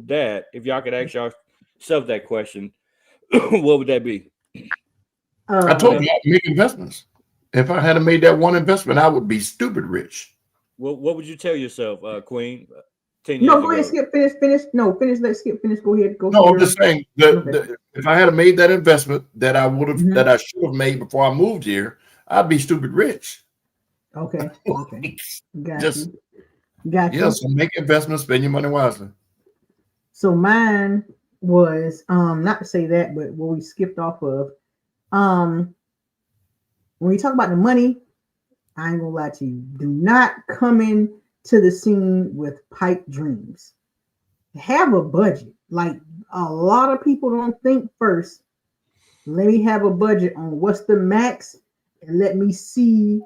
that, if y'all could ask yourself that question, what would that be? I told you I'd make investments. If I had made that one investment, I would be stupid rich. Well, what would you tell yourself, Queen? 10 years No, ago? go ahead, Skip. Finish. No, finish. Let Skip finish. Go ahead. No, I'm just saying that if I had made that investment that I would have, that I should have made before I moved here, I'd be stupid rich. Okay. Got Just, you. Got you. So make investments, spend your money wisely. So mine was not to say that, but what we skipped off of. When you talk about the money, I ain't gonna lie to you. Do not come in to the scene with pipe dreams. Have a budget. Like a lot of people don't think first. Let me have a budget on what's the max and let me see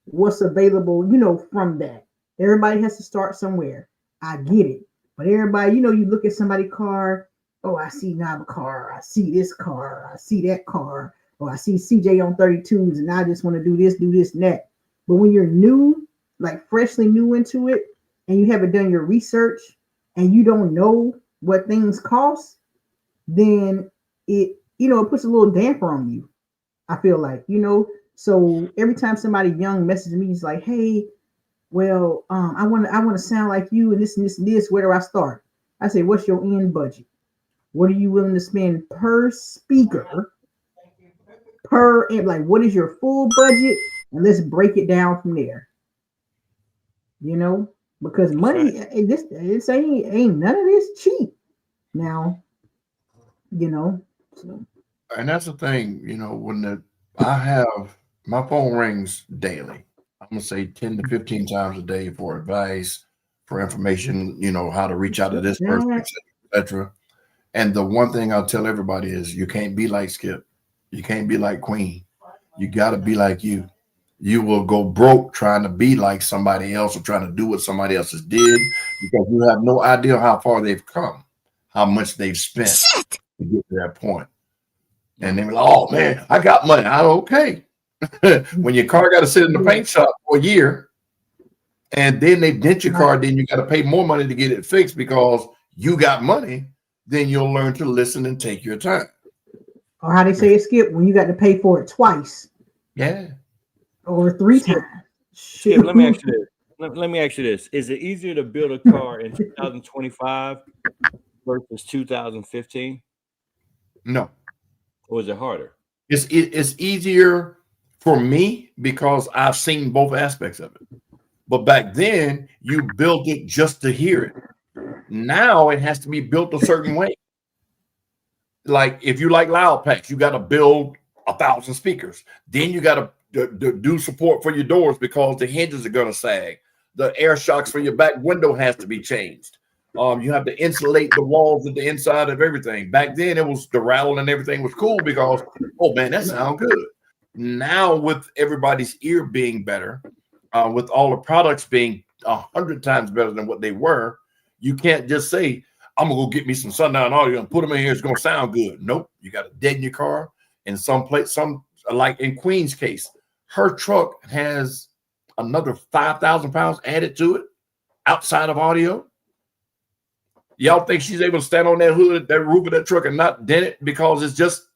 what's available, from that. Everybody has to start somewhere. I get it. But everybody, you look at somebody's car. Oh, I see Nava car. I see this car. I see that car. Or I see CJ on 32s and I just want to do this, and that. But when you're new, like freshly new into it, and you haven't done your research and you don't know what things cost, then it puts a little damper on you. I feel like, so every time somebody young messages me, he's like, hey, well, I want to sound like you and this and this and this. Where do I start? I say, what's your end budget? What are you willing to spend per speaker? Like, what is your full budget? And let's break it down from there. Because money, this ain't none of this cheap. Now, So. And that's the thing, when I have my phone rings daily. I'm gonna say 10 to 15 times a day for advice, for information, how to reach out to this person, etc. And the one thing I'll tell everybody is you can't be like Skip. You can't be like Queen. You got to be like you. You will go broke trying to be like somebody else or trying to do what somebody else did because you have no idea how far they've come, how much they've spent to get to that point. And they were like, oh, man, I got money. I'm okay. When your car got to sit in the paint shop for a year and then they dent your car, then you got to pay more money to get it fixed because you got money, then you'll learn to listen and take your time. Or how they say it, Skip, when you got to pay for it twice. Yeah. Or 3 Skip, times. Skip, let me ask you this. Let me ask you this. Is it easier to build a car in 2025 versus 2015? No. Or is it harder? It's easier for me because I've seen both aspects of it. But back then, you built it just to hear it. Now it has to be built a certain way. Like if you like loud packs, you got to build 1,000 speakers. Then you got to do support for your doors because the hinges are going to sag. The air shocks for your back window has to be changed. You have to insulate the walls at the inside of everything. Back then, it was the rattle and everything was cool because, oh man, that sounds good. Now, with everybody's ear being better, with all the products being 100 times better than what they were, you can't just say, I'm gonna go get me some sundown audio and put them in here. It's gonna sound good. Nope, you got to deaden your car. In some like in Queen's case, her truck has another 5,000 pounds added to it outside of audio. Y'all think she's able to stand on that hood, that roof of that truck and not dent it because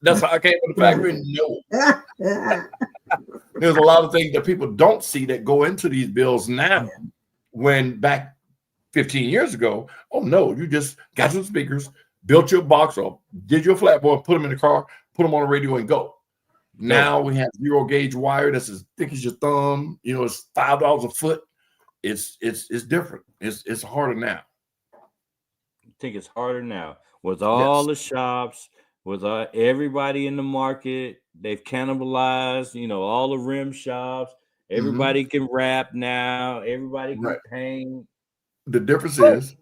that's how I came from the factory? No. There's a lot of things that people don't see that go into these bills now. When back 15 years ago, oh no, you just got some speakers, built your box up, did your flatboard, put them in the car, put them on the radio and go. Now we have 0 gauge wire that's as thick as your thumb. You know, it's $5 a foot. It's different. It's harder now. I think it's harder now with all the shops, with everybody in the market. They've cannibalized, all the rim shops. Everybody can rap now. Everybody can paint. The difference is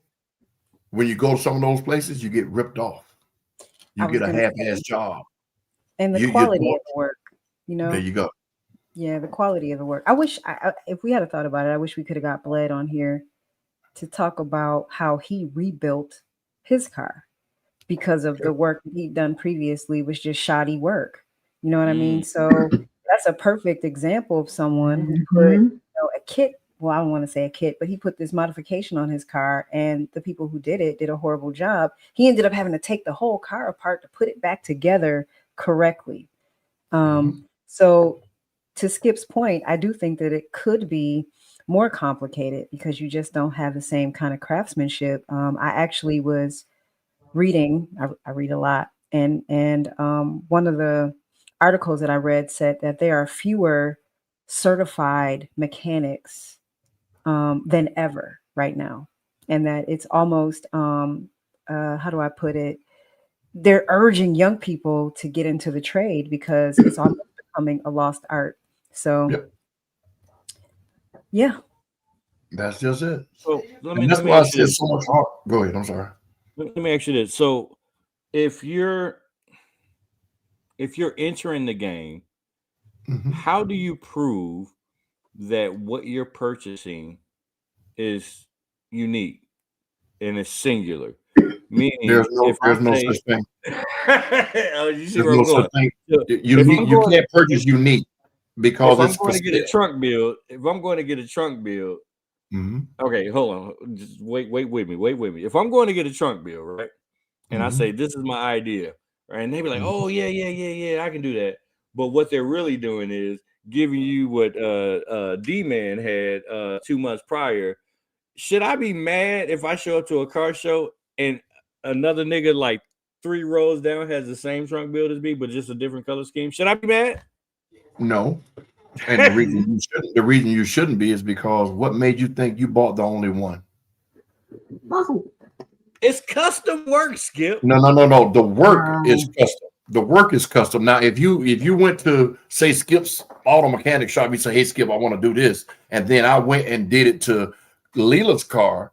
when you go to some of those places, you get ripped off. You get a half-ass job. And the quality of the work, There you go. Yeah, the quality of the work. I wish, if we had a thought about it, I wish we could have got Bled on here to talk about how he rebuilt his car because of the work he'd done previously was just shoddy work. You know what I mean? So that's a perfect example of someone who put a kit. Well, I don't want to say a kit, but he put this modification on his car, and the people who did it did a horrible job. He ended up having to take the whole car apart to put it back together correctly. So to Skip's point, I do think that it could be more complicated because you just don't have the same kind of craftsmanship. I actually was reading, I read a lot, and one of the articles that I read said that there are fewer certified mechanics than ever right now, and that it's almost how do I put it? They're urging young people to get into the trade because it's almost becoming a lost art. So, yeah, that's just it. So that's why I said so much hard. Go ahead. I'm sorry. Let me ask you this. So, if you're entering the game, how do you prove that what you're purchasing is unique and it's singular? Meaning, there's no such thing. Oh, you see where I'm going? You can't purchase unique because if I'm going to get a trunk build, okay, hold on, just wait with me. If I'm going to get a trunk build, right, and I say this is my idea, right, and they be like, oh yeah, I can do that. But what they're really doing is giving you what D-Man had 2 months prior. Should I be mad if I show up to a car show and another nigga like 3 rows down has the same trunk build as me, but just a different color scheme? Should I be mad? No. And the reason you shouldn't be is because what made you think you bought the only one? It's custom work, Skip. No. The work is custom. The work is custom. Now, if you went to say Skip's auto mechanic shop, you say, hey Skip, I want to do this, and then I went and did it to Leela's car.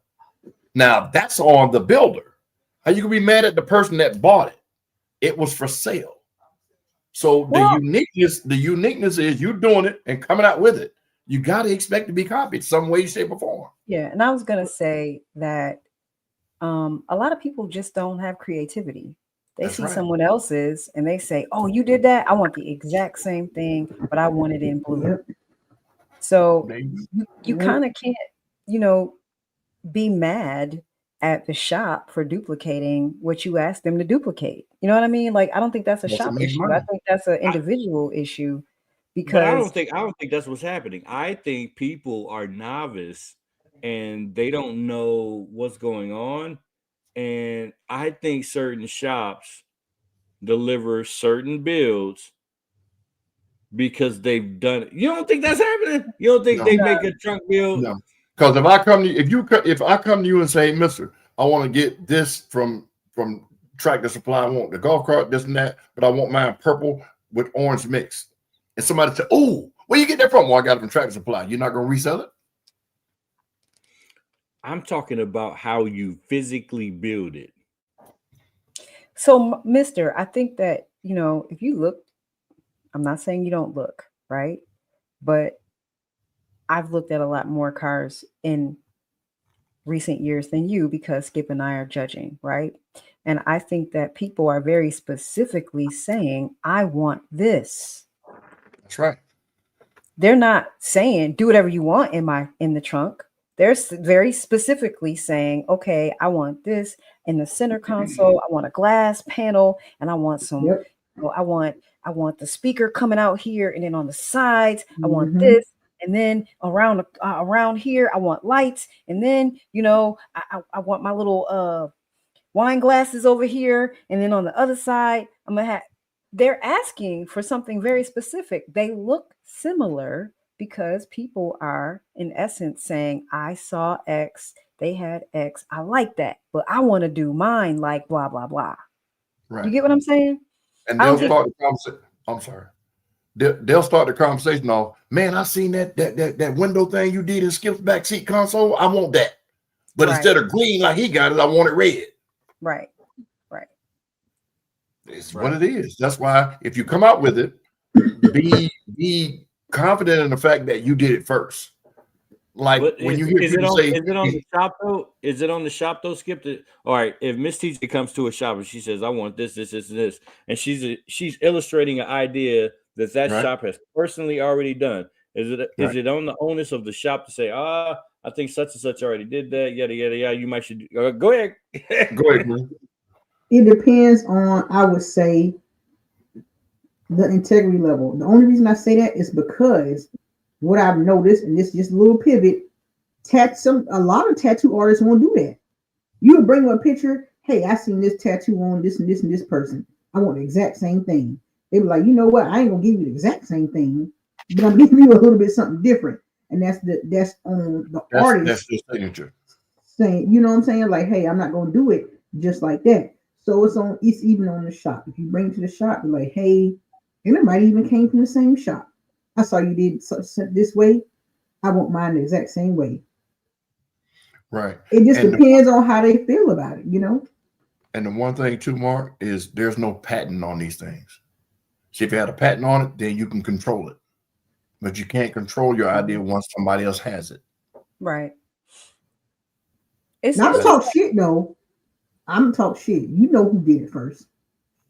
Now that's on the builder. How you can be mad at the person that bought it? It was for sale. So the uniqueness is you doing it and coming out with it. You got to expect to be copied some way, shape, or form. Yeah, and I was gonna say that a lot of people just don't have creativity. They see someone else's and they say, "Oh, you did that? I want the exact same thing, but I want it in blue." So you kind of can't, be mad at the shop for duplicating what you asked them to duplicate. You know what I mean? Like, I don't think that's a shop issue. I think that's an individual issue. Because but I don't think that's what's happening. I think people are novice and they don't know what's going on. And I think certain shops deliver certain builds because they've done it. You don't think that's happening? You don't think they make a trunk build? No. Because if I come to if I come to you and say, Mister, I want to get this from Tractor Supply, I want the golf cart, this and that, but I want mine purple with orange mixed. And somebody said, "Oh, where you get that from?" Well, I got it from Tractor Supply. You're not going to resell it? I'm talking about how you physically build it. So, Mister, I think that, you know, if you look, I'm not saying you don't look, right? But I've looked at a lot more cars in recent years than you because Skip and I are judging, right? And I think that people are very specifically saying, I want this. That's right. They're not saying do whatever you want in the trunk. They're very specifically saying, okay, I want this in the center console. I want a glass panel, and I want some. Yep. You know, I want the speaker coming out here, and then on the sides, I want this, and then around here, I want lights, and then I want my little wine glasses over here, and then on the other side, I'm gonna have. They're asking for something very specific. They look similar because people are, in essence, saying, I saw X, they had X, I like that, but I want to do mine like blah, blah, blah. Right. You get what I'm saying? And they'll start the conversation. I'm sorry. They'll start the conversation off, man, I seen that window thing you did in Skip's backseat console. I want that. But instead of green like he got it, I want it red. Right. It's what it is. That's why if you come out with it, be confident in the fact that you did it first. Like when you hear people say, "Is it on the shop though? Is it on the shop though?" Skip it. All right. If Miss TJ comes to a shop and she says, "I want this, this, this, and this," and she's illustrating an idea that shop has personally already done. Is it on the onus of the shop to say, I think such and such already did that, yada yada yada. You might should go ahead. Go ahead, man. It depends on, I would say, the integrity level. The only reason I say that is because what I've noticed, and this is just a little pivot, a lot of tattoo artists won't do that. You would bring them a picture, hey, I seen this tattoo on this and this and this person. I want the exact same thing. They be like, you know what? I ain't gonna give you the exact same thing, but I'm giving you a little bit something different. And that's on the artist. That's the signature. Saying, you know what I'm saying? Like, hey, I'm not gonna do it just like that. So it's even on the shop. If you bring it to the shop, you're like, hey, and it might even came from the same shop. I saw you did this way. I want mine the exact same way. Right. It just depends on how they feel about it, you know? And the one thing too, Mark, is there's no patent on these things. See, if you had a patent on it, then you can control it. But you can't control your idea once somebody else has it. Right. It's not to talk shit, though. I'm gonna talk shit. You know who did it first.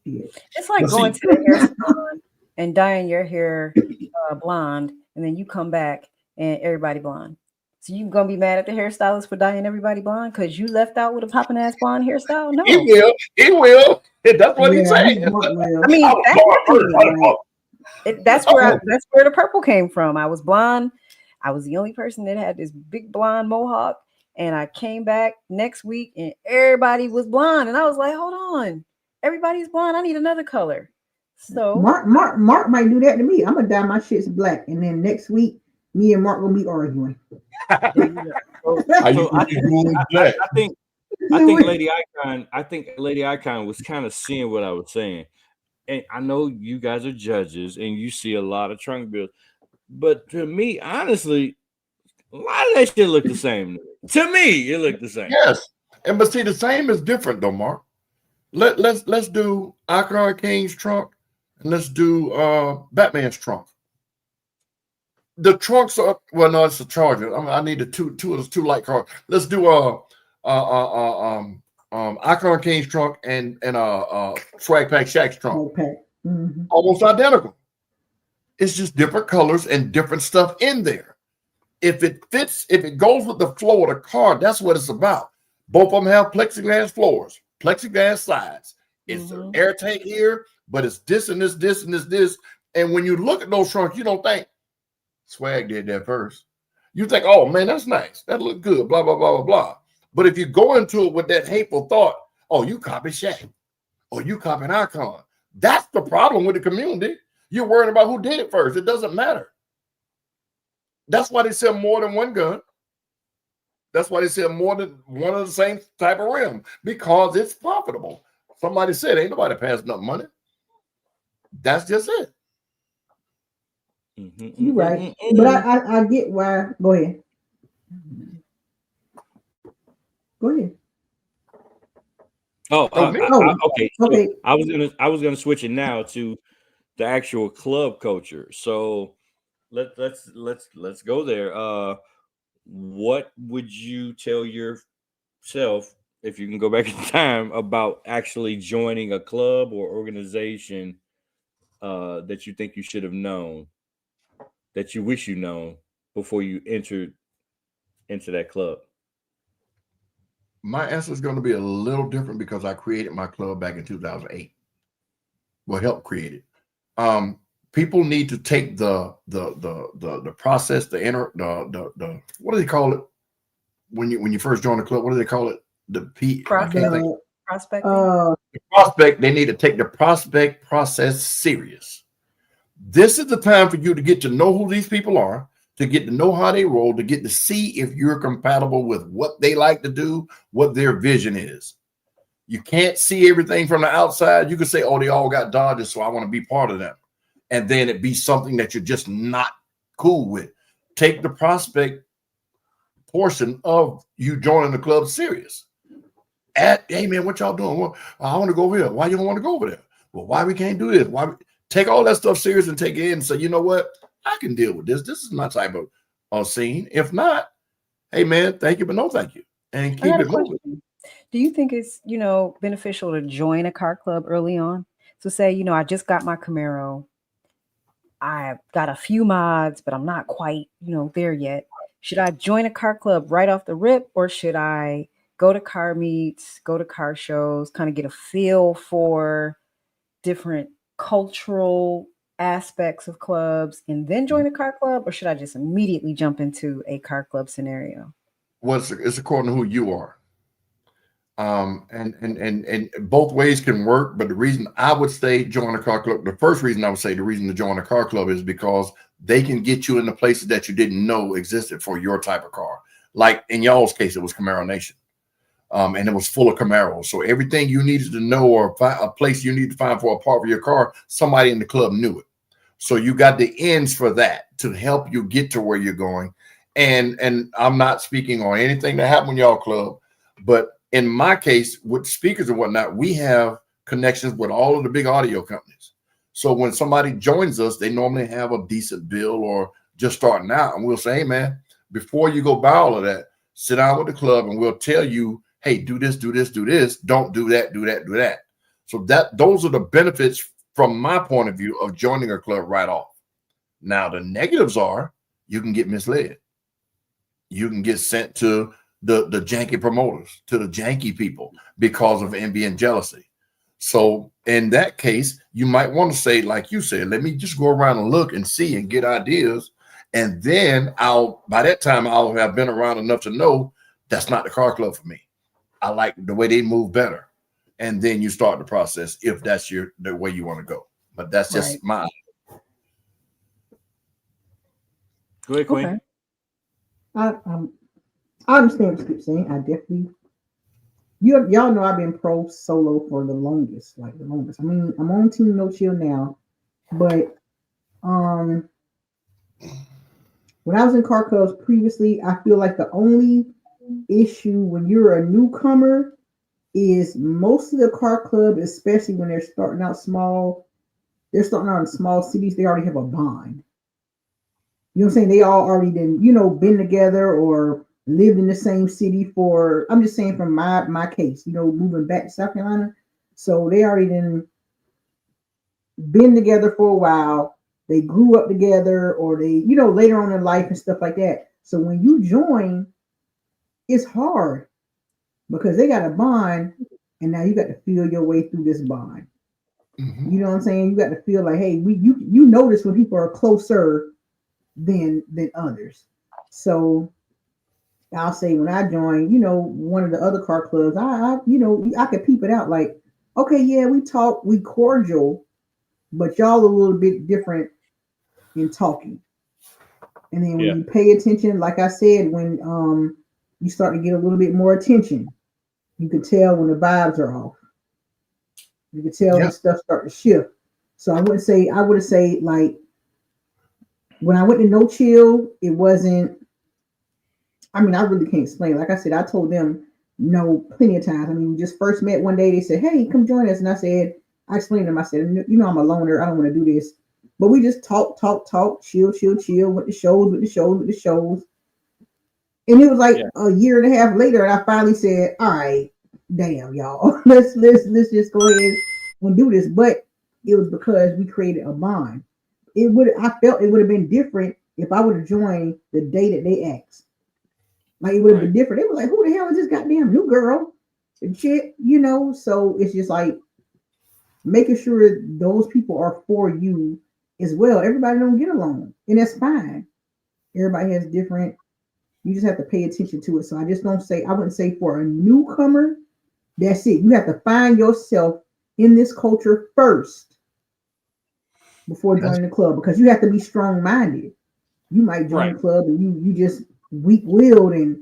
Yeah. It's like going to the hair salon and dyeing your hair blonde, and then you come back and everybody blonde. So you gonna be mad at the hairstylist for dyeing everybody blonde because you left out with a popping ass blonde hairstyle? No, he will. That's what he's saying. I mean, that's where the purple came from. I was blonde. I was the only person that had this big blonde mohawk. And I came back next week and everybody was blonde. And I was like, hold on. Everybody's blonde. I need another color. So Mark might do that to me. I'm gonna dye my shits black. And then next week, me and Mark will be arguing. I think Lady Icon was kind of seeing what I was saying. And I know you guys are judges and you see a lot of trunk builds. But to me, honestly, a lot of that shit look the same. To me, it looked the same. Yes, but see, the same is different though, Mark. Let's do Icon King's trunk, and let's do Batman's trunk. The trunks are no, it's a Charger. I need the two of those two light cars. Let's do Icon King's trunk and Swag Pack Shaq's trunk. Mm-hmm. Almost identical. It's just different colors and different stuff in there. If it fits, if it goes with the flow of the car, that's what it's about. Both of them have plexiglass floors, plexiglass sides. It's an air tank here, but it's this and this, this and this. And when you look at those trunks, you don't think Swag did that first. You think, oh man, that's nice. That looked good, blah, blah, blah, blah, blah. But if you go into it with that hateful thought, oh, you copied Shaq, or you copied Icon. That's the problem with the community. You're worried about who did it first. It doesn't matter. That's why they sell more than one gun. That's why they sell more than one of the same type of rim, because it's profitable. Somebody said, ain't nobody passing up money. That's just it. You're right. But I get why. Go ahead. Go ahead. Okay. Okay. So I was gonna switch it now to the actual club culture. So let's go there. What would you tell yourself, if you can go back in time, about actually joining a club or organization that you think you should have known, that you wish you known before you entered into that club? My answer is going to be a little different because I created my club back in 2008. Well, helped create it. People need to take the process, the what do they call it when you first join the club? What do they call it? The Prospect. The prospect. They need to take the prospect process serious. This is the time for you to get to know who these people are, to get to know how they roll, to get to see if you're compatible with what they like to do, what their vision is. You can't see everything from the outside. You can say, oh, they all got Dodgers, so I want to be part of them. And then it be something that you're just not cool with. Take the prospect portion of you joining the club serious. Hey, man, what y'all doing? Well, I want to go over here. Why you don't want to go over there? Well, why we can't do this? Take all that stuff serious and take it in and say, you know what? I can deal with this. This is my type of scene. If not, hey, man, thank you, but no thank you. And keep it moving. Do you think it's, beneficial to join a car club early on? So say, I just got my Camaro. I've got a few mods, but I'm not quite, there yet. Should I join a car club right off the rip, or should I go to car meets, go to car shows, kind of get a feel for different cultural aspects of clubs and then join a car club? Or should I just immediately jump into a car club scenario? Well, it's according to who you are. And both ways can work, but the reason I would say join a car club, the first reason I would say the reason to join a car club is because they can get you in the places that you didn't know existed for your type of car. Like in y'all's case, it was Camaro Nation. And it was full of Camaros. So everything you needed to know, or a place you need to find for a part of your car, somebody in the club knew it. So you got the ends for that to help you get to where you're going. And I'm not speaking on anything that happened in y'all club, but in my case, with speakers and whatnot, we have connections with all of the big audio companies. So when somebody joins us, they normally have a decent bill or just starting out. And we'll say, hey, man, before you go buy all of that, sit down with the club and we'll tell you, hey, do this, do this, do this. Don't do that, do that, do that. So those are the benefits from my point of view of joining a club right off. Now, the negatives are you can get misled. You can get sent to the janky promoters, to the janky people because of envy and jealousy. So in that case, you might want to say, like you said, let me just go around and look and see and get ideas. And then by that time, I'll have been around enough to know that's not the car club for me. I like the way they move better. And then you start the process if that's the way you want to go. But that's just my. Go ahead, Queen. Okay. I understand what you're saying. I definitely, y'all know I've been pro solo for the longest. I mean, I'm on Team No Chill now, but when I was in car clubs previously, I feel like the only issue when you're a newcomer is most of the car club, especially when they're starting out small, they're starting out in small cities, they already have a bond. You know what I'm saying? They all already been together or lived in the same city for, I'm just saying from my case, moving back to South Carolina. So they already been together for a while. They grew up together, or they, later on in life and stuff like that. So when you join, it's hard because they got a bond, and now you got to feel your way through this bond. Mm-hmm. You know what I'm saying? You got to feel like, hey, you notice when people are closer than others. So I'll say when I joined, one of the other car clubs, I could peep it out like, okay, yeah, we talk, we cordial, but y'all a little bit different in talking. And then when you pay attention, like I said, when you start to get a little bit more attention, you can tell when the vibes are off. You can tell when stuff start to shift. So I would say like when I went to No Chill, it wasn't. I mean, I really can't explain. Like I said, I told them no plenty of times. I mean, we just first met one day. They said, "Hey, come join us," and I explained to them. I said, I'm a loner. I don't want to do this. But we just talk, chill with the shows. And it was like a year and a half later, and I finally said, "All right, damn, y'all, let's just go ahead and do this." But it was because we created a bond. I felt it would have been different if I would have joined the day that they asked. Like it would have been different. It was like, who the hell is this goddamn new girl and shit, So it's just like making sure those people are for you as well. Everybody don't get along, and that's fine. Everybody has different. You just have to pay attention to it. So I wouldn't say for a newcomer, that's it. You have to find yourself in this culture first before joining the club, because you have to be strong-minded. You might join a club and you just weak-willed and,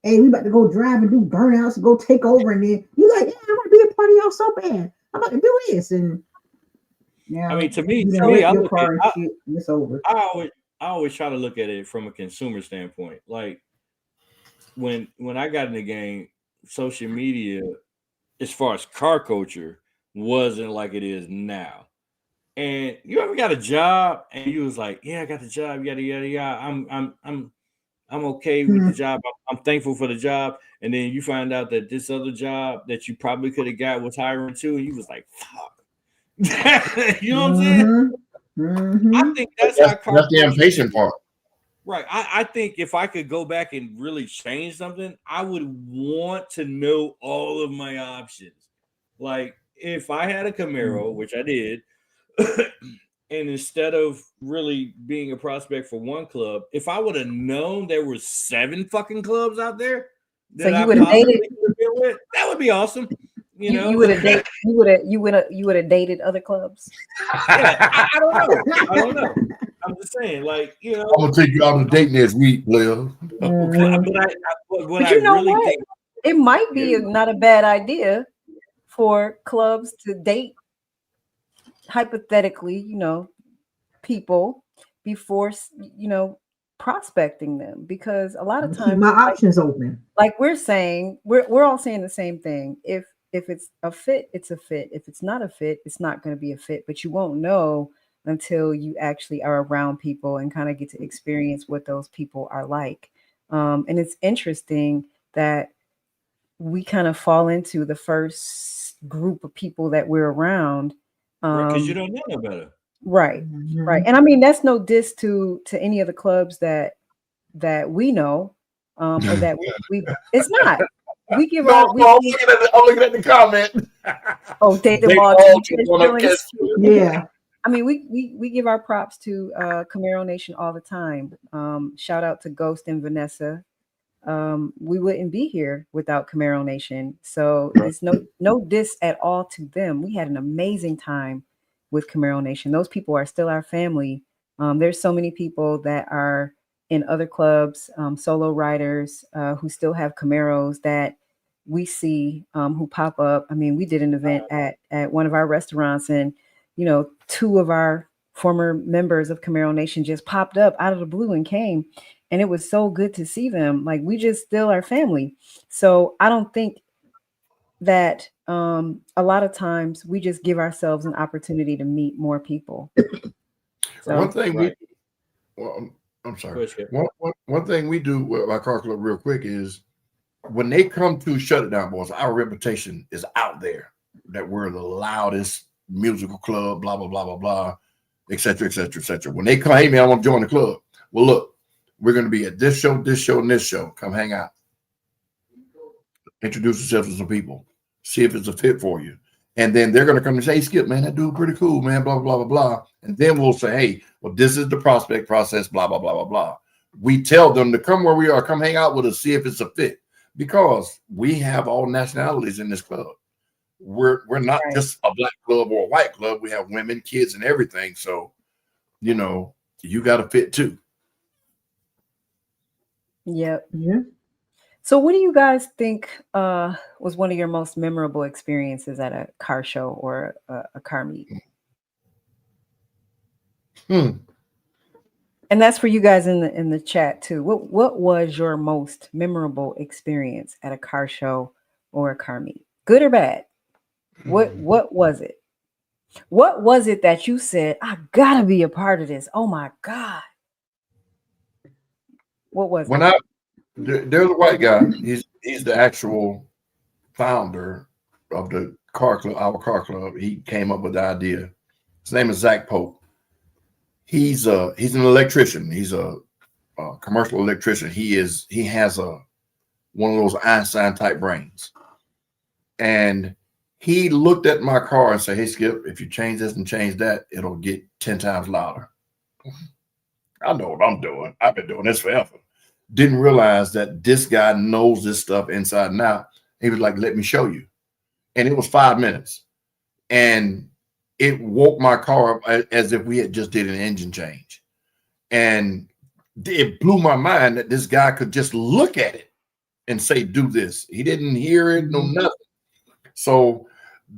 hey, we about to go drive and do burnouts and go take over, and then you like, yeah, I want to be a part of y'all so bad. I'm about to do this, and now I mean, to me, it's over. I always try to look at it from a consumer standpoint. Like when I got in the game, social media, as far as car culture, wasn't like it is now. And you ever got a job and you was like, yeah, I got the job, yada yada yada. I'm okay with the job. I'm thankful for the job. And then you find out that this other job that you probably could have got was hiring too, and you was like, fuck. You know what I'm saying? I think that's the impatient part. Right. I think if I could go back and really change something, I would want to know all of my options. Like if I had a Camaro, which I did, and instead of really being a prospect for one club, if I would have known there were 7 fucking clubs out there that I possibly could have been with, that would be awesome. You would have dated other clubs. Yeah, I don't know. I'm just saying, like, I'm gonna take you out on a date next week, player. But you know what? Think, it might be not a bad idea for clubs to date, hypothetically, people before prospecting them, because a lot of times keep my options open. Like we're saying, we're all saying the same thing. If it's a fit, it's a fit. If it's not a fit, it's not going to be a fit. But you won't know until you actually are around people and kind of get to experience what those people are like. And it's interesting that we kind of fall into the first group of people that we're around. Because you don't know no better. Right. Right. And I mean, that's no diss to any of the clubs that we know, or that we it's not. We give I'm looking at the comment. Oh, they all yeah. I mean, we give our props to Camaro Nation all the time. Shout out to Ghost and Vanessa. We wouldn't be here without Camaro Nation. So there's no diss at all to them. We had an amazing time with Camaro Nation. Those people are still our family. There's so many people that are in other clubs, solo riders who still have Camaros that we see who pop up. I mean, we did an event at one of our restaurants, and 2 of our former members of Camaro Nation just popped up out of the blue and came, and it was so good to see them. Like, we just still are family. So I don't think that a lot of times we just give ourselves an opportunity to meet more people. So, one thing I'm sorry. One thing we do with our car club real quick is when they come to Shut It Down Boys, our reputation is out there that we're the loudest musical club, blah, blah, blah, blah, blah, et cetera, et cetera, et cetera. When they come, hey, man, I want to join the club. Well, look, we're going to be at this show, and this show. Come hang out. introduce yourself to some people, see if it's a fit for you. And then they're going to come and say, hey, Skip, man, that dude pretty cool, man, blah, blah, blah, blah. And then we'll say, hey, well, this is the prospect process, blah, blah, blah, blah, blah. We tell them to come where we are, come hang out with us, see if it's a fit. Because we have all nationalities in this club. We're not just a black club or a white club. We have women, kids, and everything. So, you know, you got to fit too. Yep. Yeah. So what do you guys think was one of your most memorable experiences at a car show or a car meet? And that's for you guys in the chat too. What was your most memorable experience at a car show or a car meet? Good or bad? What was it? What was it that you said, I gotta be a part of this? Oh my God. What was it? There's a white guy. He's the actual founder of the car club, our car club. He came up with the idea. His name is Zach Pope. He's an electrician. He's a commercial electrician. He has one of those Einstein type brains. And he looked at my car and said, hey, Skip, if you change this and change that, it'll get 10 times louder. I know what I'm doing. I've been doing this forever. Didn't realize that this guy knows this stuff inside and out. He was like, let me show you. And it was 5 minutes. And it woke my car up as if we had just did an engine change. And it blew my mind that this guy could just look at it and say, do this. He didn't hear it, no nothing. So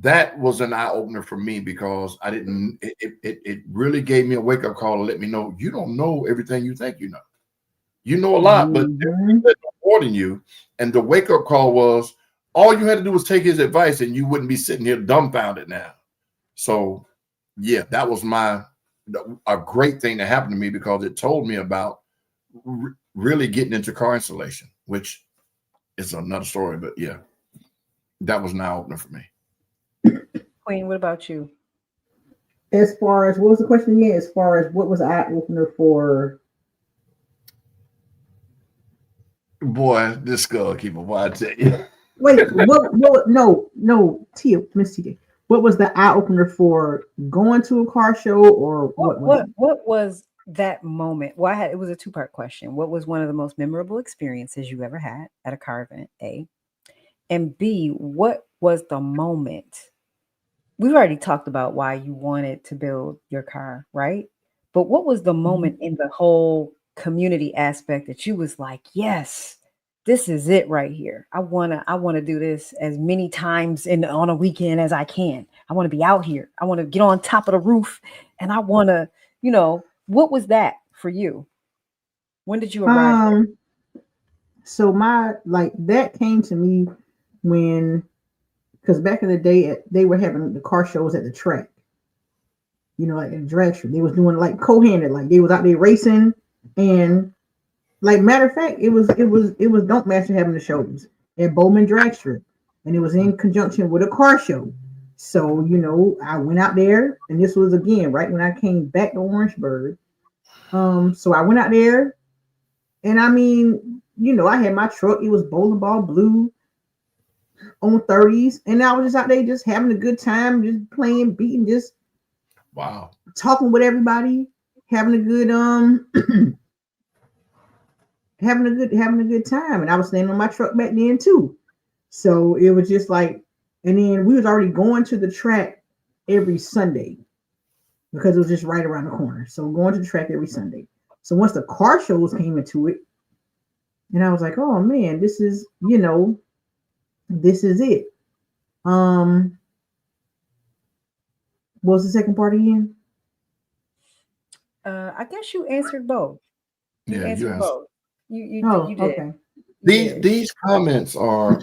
that was an eye opener for me because it really gave me a wake up call to let me know you don't know everything you think you know. You know a lot, but they're more than you. And the wake up call was all you had to do was take his advice and you wouldn't be sitting here dumbfounded now. So yeah, that was a great thing that happened to me because it told me about really getting into car installation, which is another story, but yeah, that was an eye opener for me. Queen, what about you? As far as what was the question again? As far as what was the eye opener for? Boy, this skull keeper, boy, I tell you. Wait, no, Tia, Miss TJ. What was the eye opener for going to a car show or what was that moment? Well, it was a two-part question. What was one of the most memorable experiences you ever had at a car event? A. And B, what was the moment? We've already talked about why you wanted to build your car, right? But what was the moment in the whole community aspect that you was like, yes, this is it right here. I wanna do this as many times on a weekend as I can. I want to be out here. I want to get on top of the roof, and I want to, what was that for you? When did you arrive? So that came to me because back in the day they were having the car shows at the track, like in the drag strip. They was doing like co-handed, like they was out there racing. And like matter of fact, it was Don't Master having the shows at Bowman Drag Strip, and it was in conjunction with a car show. So I went out there, and this was again right when I came back to Orangeburg. So I went out there, and I mean, I had my truck. It was bowling ball blue on 30s, and I was just out there just having a good time, just playing, beating, just wow, talking with everybody, having a good having a good time. And I was staying on my truck back then too. So it was just like, and then we was already going to the track every Sunday because it was just right around the corner. So going to the track every Sunday. So once the car shows came into it, and I was like, oh man, this is it. What was the second part again? I guess you answered both. You answered both. You did. Okay. These comments are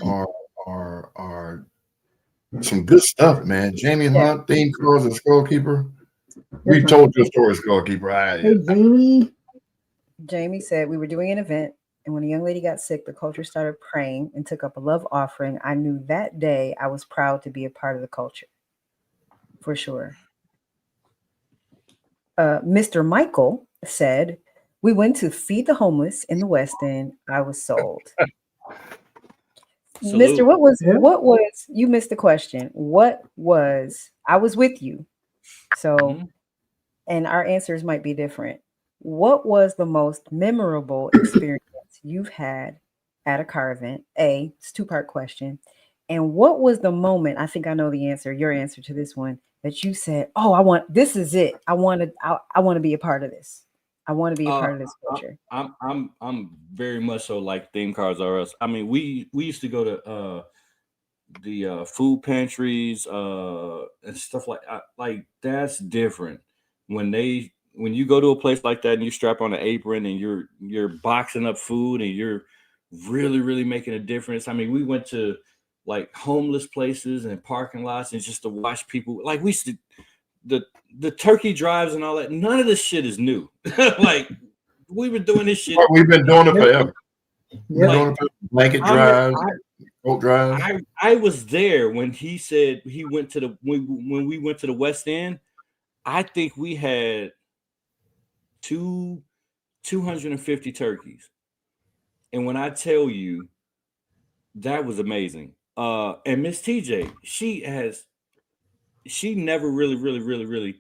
some good stuff, man. Jamie Hunt, theme cars, and Skullkeeper. We told your story, Skullkeeper. Hey, Jamie. Jamie said we were doing an event, and when a young lady got sick, the culture started praying and took up a love offering. I knew that day I was proud to be a part of the culture. For sure. Mr. Michael said, we went to feed the homeless in the West End. I was sold. Salute. Mr. What was you missed the question? What was I was with you. So and our answers might be different. What was the most memorable experience you've had at a car event? It's a two-part question. And what was the moment? I think I know the answer, your answer to this one, that you said, "Oh, this is it. I want to be a part of this. I want to be a part of this culture." I'm very much so like Theme Cars R Us. I mean, we used to go to the food pantries and stuff like that's different when you go to a place like that and you strap on an apron and you're boxing up food and you're really making a difference. I mean, we went to like homeless places and parking lots and just to watch people. Like we used to the turkey drives and all that. None of this shit is new. Like we were doing this shit. We've been doing it forever. Yeah. Blanket drives, boat drives. I was there when he said he went to the when we went to the West End. I think we had 250 turkeys. And when I tell you, that was amazing. And Miss TJ, she never really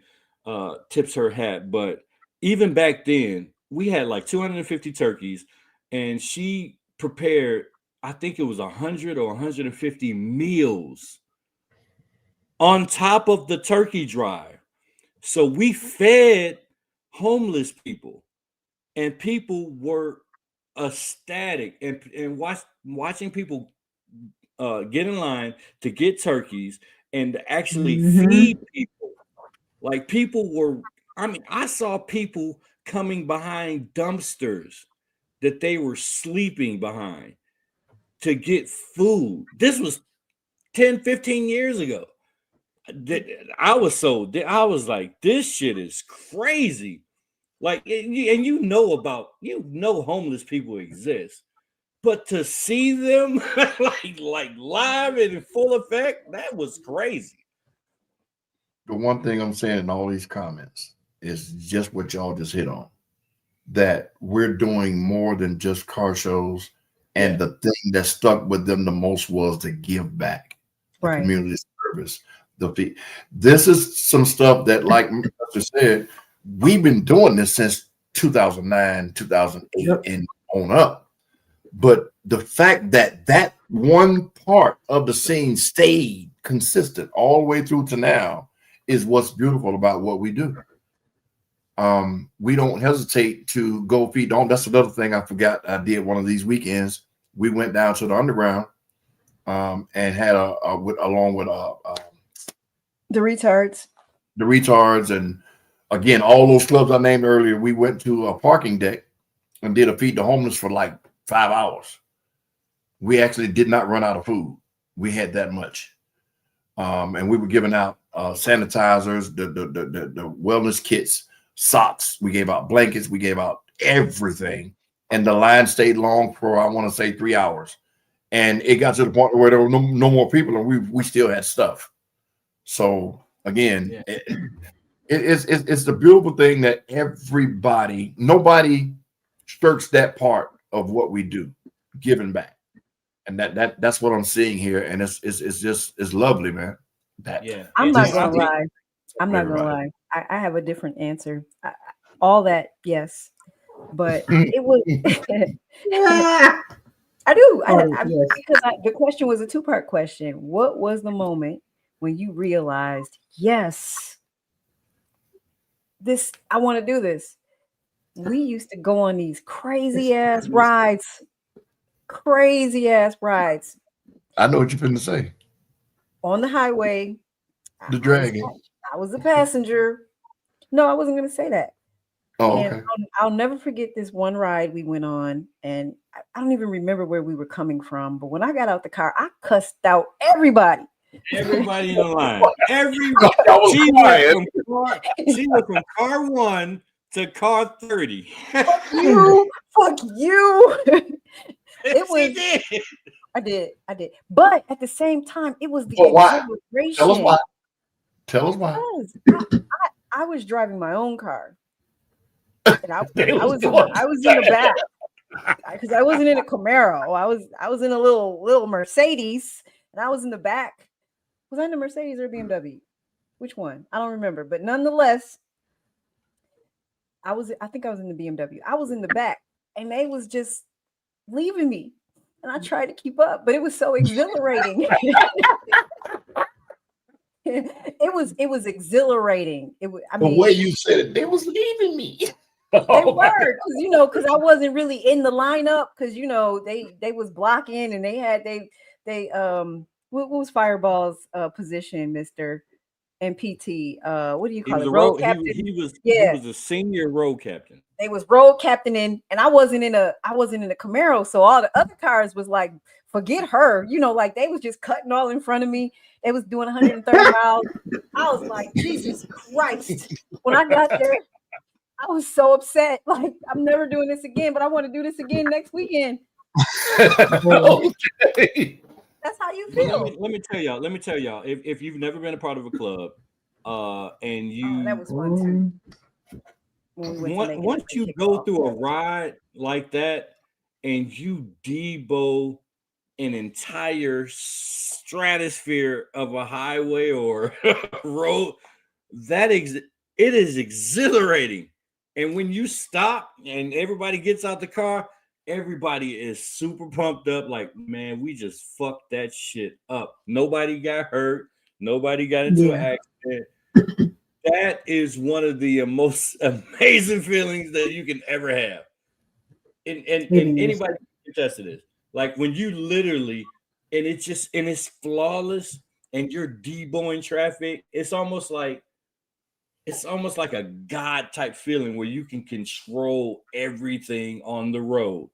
tips her hat, but even back then we had like 250 turkeys and she prepared, I think it was 100 or 150 meals on top of the turkey drive. So we fed homeless people and people were ecstatic and watching people get in line to get turkeys and to actually feed people. Like people were, I mean, I saw people coming behind dumpsters that they were sleeping behind to get food. This was 10, 15 years ago. I was like, this shit is crazy. Like, and you know homeless people exist, but to see them like live and in full effect, that was crazy. The one thing I'm saying in all these comments is just what y'all just hit on, that we're doing more than just car shows. And the thing that stuck with them the most was to give back, right? Community service. This is some stuff that, like Mr. said, we've been doing this since 2009, 2008 and on up. But the fact that that one part of the scene stayed consistent all the way through to now is what's beautiful about what we do. We don't hesitate to go feed on. That's another thing I forgot I did one of these weekends. We went down to the underground and had along with the retards. And again, all those clubs I named earlier, we went to a parking deck and did a feed the homeless for like 5 hours. We actually did not run out of food. We had that much. And we were giving out sanitizers, the wellness kits, socks. We gave out blankets. We gave out everything. And the line stayed long for, I want to say, 3 hours. And it got to the point where there were no more people and we still had stuff. So again, it's the beautiful thing that nobody shirks that part of what we do, giving back. And that's what I'm seeing here. And it's lovely, man. I'm not gonna lie. I'm not gonna lie. I have a different answer. All that, yes. But it was I do. Because the question was a two-part question. What was the moment when you realized, yes, I want to do this? We used to go on these crazy ass rides. I know what you're finna say. On the highway. The dragon. I was a passenger. No, I wasn't going to say that. Oh, and okay. I'll never forget this one ride we went on, and I don't even remember where we were coming from. But when I got out the car, I cussed out everybody. Everybody in the line. She went from car 1 to car 30. Fuck you. It was. I did. But at the same time, it was the exhilaration. Tell us why. I was driving my own car. And I was in the back. because I wasn't in a Camaro. I was in a little Mercedes, and I was in the back. Was I in the Mercedes or BMW? Which one? I don't remember. But nonetheless, I think I was in the BMW. I was in the back, and they was just leaving me, and I tried to keep up, but it was so exhilarating. It was exhilarating. The way you said it, they was leaving me. They were, because I wasn't really in the lineup, because they was blocking, and they had what was Fireball's position, Mr. MPT? What do you call it? Road captain. He was a senior road captain. They was road captaining, and I wasn't in a Camaro, so all the other cars was like, forget her, like they was just cutting all in front of me. They was doing 130 miles. I was like, Jesus Christ! When I got there, I was so upset. Like, I'm never doing this again, but I want to do this again next weekend. Okay. That's how you feel. Let me tell y'all. If you've never been a part of a club, and you that was fun too. Once you go through a ride like that, and you debo an entire stratosphere of a highway or road, it is exhilarating. And when you stop and everybody gets out the car, everybody is super pumped up. Like, man, we just fucked that shit up. Nobody got hurt. Nobody got into an accident. That is one of the most amazing feelings that you can ever have. And anybody can attest to this. Like, when you literally, and it's flawless, and you're deboing traffic, it's almost like a God type feeling where you can control everything on the road.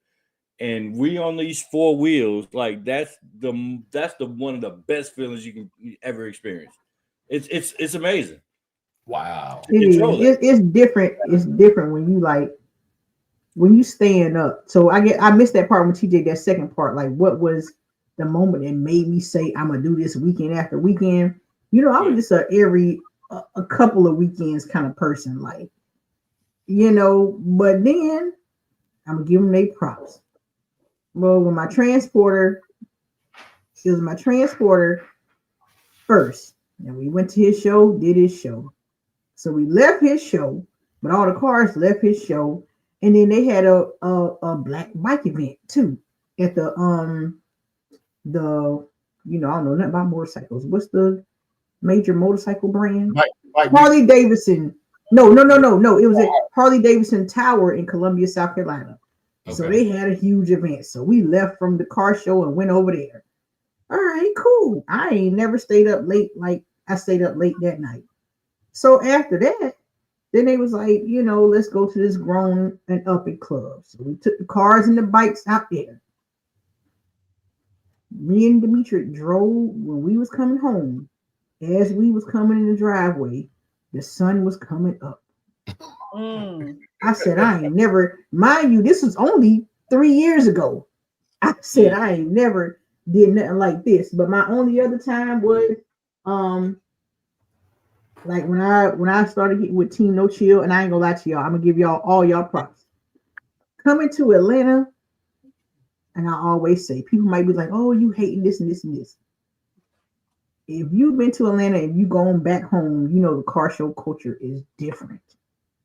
And we on these four wheels, like that's the one of the best feelings you can ever experience. It's amazing. Wow. It's different. It's different when you stand up. So I missed that part when TJ, that second part. Like, what was the moment that made me say I'm gonna do this weekend after weekend? I was just a couple of weekends kind of person, like, but then I'm gonna give them their props. Well, when it was my transporter first, and we went to his show, did his show. So we left his show, but all the cars left his show, and then they had a black bike event too at the I don't know nothing about motorcycles. What's the major motorcycle brand? Harley Davidson. No. It was at Harley Davidson Tower in Columbia, South Carolina. Okay. So they had a huge event. So we left from the car show and went over there. All right, cool. I ain't never stayed up late. Like, I stayed up late that night. So after that, then they was like, let's go to this grown and up in club. So we took the cars and the bikes out there. Me and Demetri drove when we was coming home. As we was coming in the driveway, the sun was coming up. I said, I ain't never, mind you, this was only 3 years ago. I said, I ain't never did nothing like this. But my only other time was, like when I started getting with Team No Chill, and I ain't gonna lie to y'all, I'm gonna give y'all all y'all props. Coming to Atlanta, and I always say, people might be like, oh, you hating this and this and this. If you've been to Atlanta and you going back home, the car show culture is different.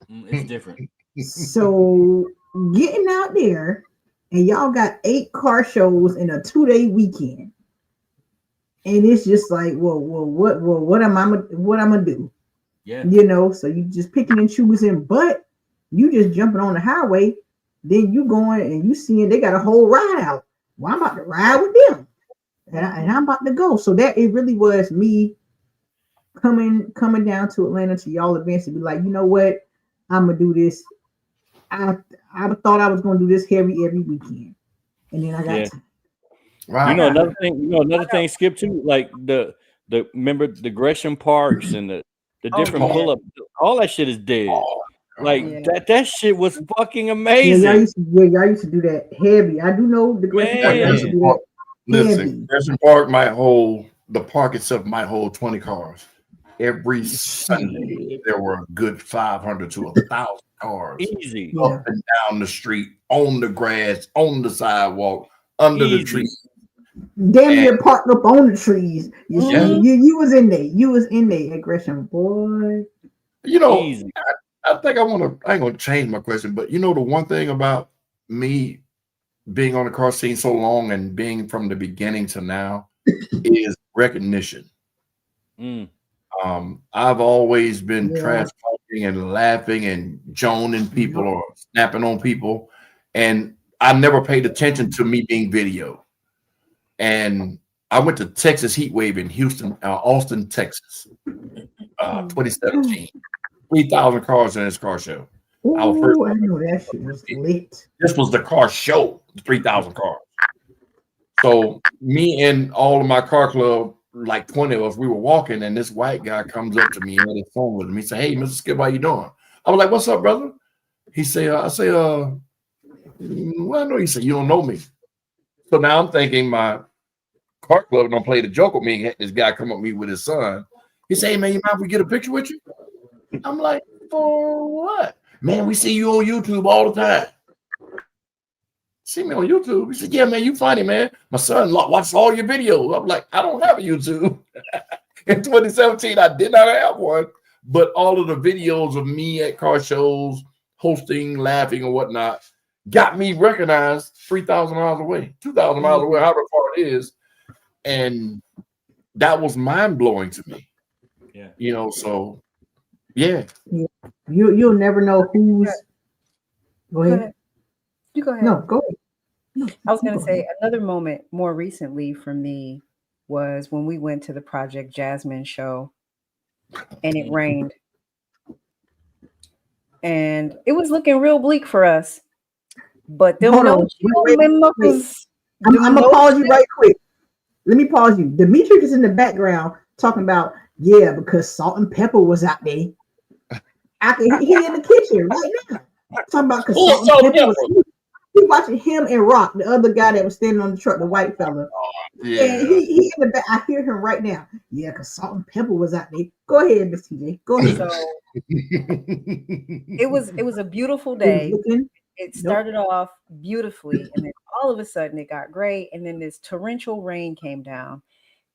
It's different. So getting out there, and y'all got 8 car shows in a 2-day weekend, and it's just like, what am I gonna do? Yeah, so you just picking and choosing, but you just jumping on the highway, then you going and you seeing they got a whole ride out. Well, I'm about to ride with them. And I'm about to go. So that it really was me coming down to Atlanta to y'all events and be like, you know what? I'm gonna do this. I thought I was gonna do this heavy every weekend, and then I got time. Right. Another thing, Skip, too, like the remember the Gresham Parks and the different pull-up, all that shit is dead. That shit was fucking amazing. Y'all used to do that heavy. I do know the Gresham Park used to do that. Listen, Gresham Park the park itself might hold 20 cars. every Sunday there were a good 500 to 1,000 cars Easy. up and down the street, on the grass, on the sidewalk, under the trees. Damn near parked up on the trees. You was in there. You was in there, aggression, boy. You know, I think I ain't gonna change my question, but you know, the one thing about me being on the car scene so long and being from the beginning to now is recognition. I've always been trash talking and laughing and joning people or snapping on people, and I never paid attention to me being videoed. And I went to Texas Heat Wave in Austin, Texas, 2017. 3,000 cars in this car show. I know that shit was lit. This was the car show, 3,000 cars. So me and all of my car club, like 20 of us, we were walking, and this white guy comes up to me and had his phone with him. He said, "Hey, Mr. Skip, how you doing?" I was like, "What's up, brother?" He said, "Well, I know." He said, "You don't know me." So now I'm thinking my car club don't play the joke with me. This guy come up to me with his son. He said, "Hey, man, you mind if we get a picture with you?" I'm like, "For what?" "Man, we see you on YouTube all the time." "See me on YouTube?" He said, "Yeah, man, you funny, man. My son watches all your videos." I'm like, "I don't have a YouTube." In 2017, I did not have one, but all of the videos of me at car shows, hosting, laughing, and whatnot, got me recognized 3,000 miles away, 2,000 miles away, however far it is. And that was mind-blowing to me. Yeah. You know, so yeah. You'll never know who's. Go ahead. You go ahead. No, go ahead. No, I was going to say another moment more recently for me was when we went to the Project Jasmine show and it rained. And it was looking real bleak for us. But them Hold no on. chill, I'm going to pause you right quick. Let me pause you. Demetrius is in the background talking about, because salt and pepper was out there. He in the kitchen right now. Talking about because salt and pepper was. He watching him and Rock, the other guy that was standing on the truck, the white fella. Yeah. And he in the back. I hear him right now. Yeah, because salt and pepper was out there. Go ahead, Miss TJ. Go ahead. So it was a beautiful day. It started off beautifully, and then all of a sudden it got gray, and then this torrential rain came down,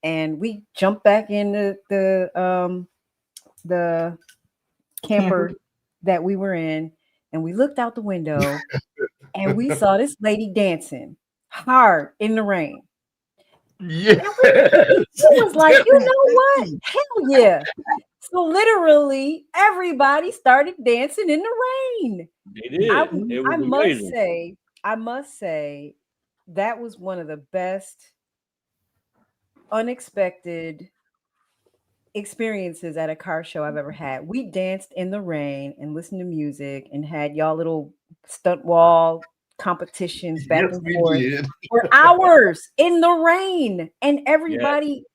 and we jumped back into the camper that we were in, and we looked out the window, and we saw this lady dancing hard in the rain. Yeah, it was like, you know what? Hell yeah! So literally, everybody started dancing in the rain. They did. I must say, that was one of the best unexpected experiences at a car show I've ever had. We danced in the rain and listened to music and had y'all little stunt wall competitions back and forth for hours in the rain. And everybody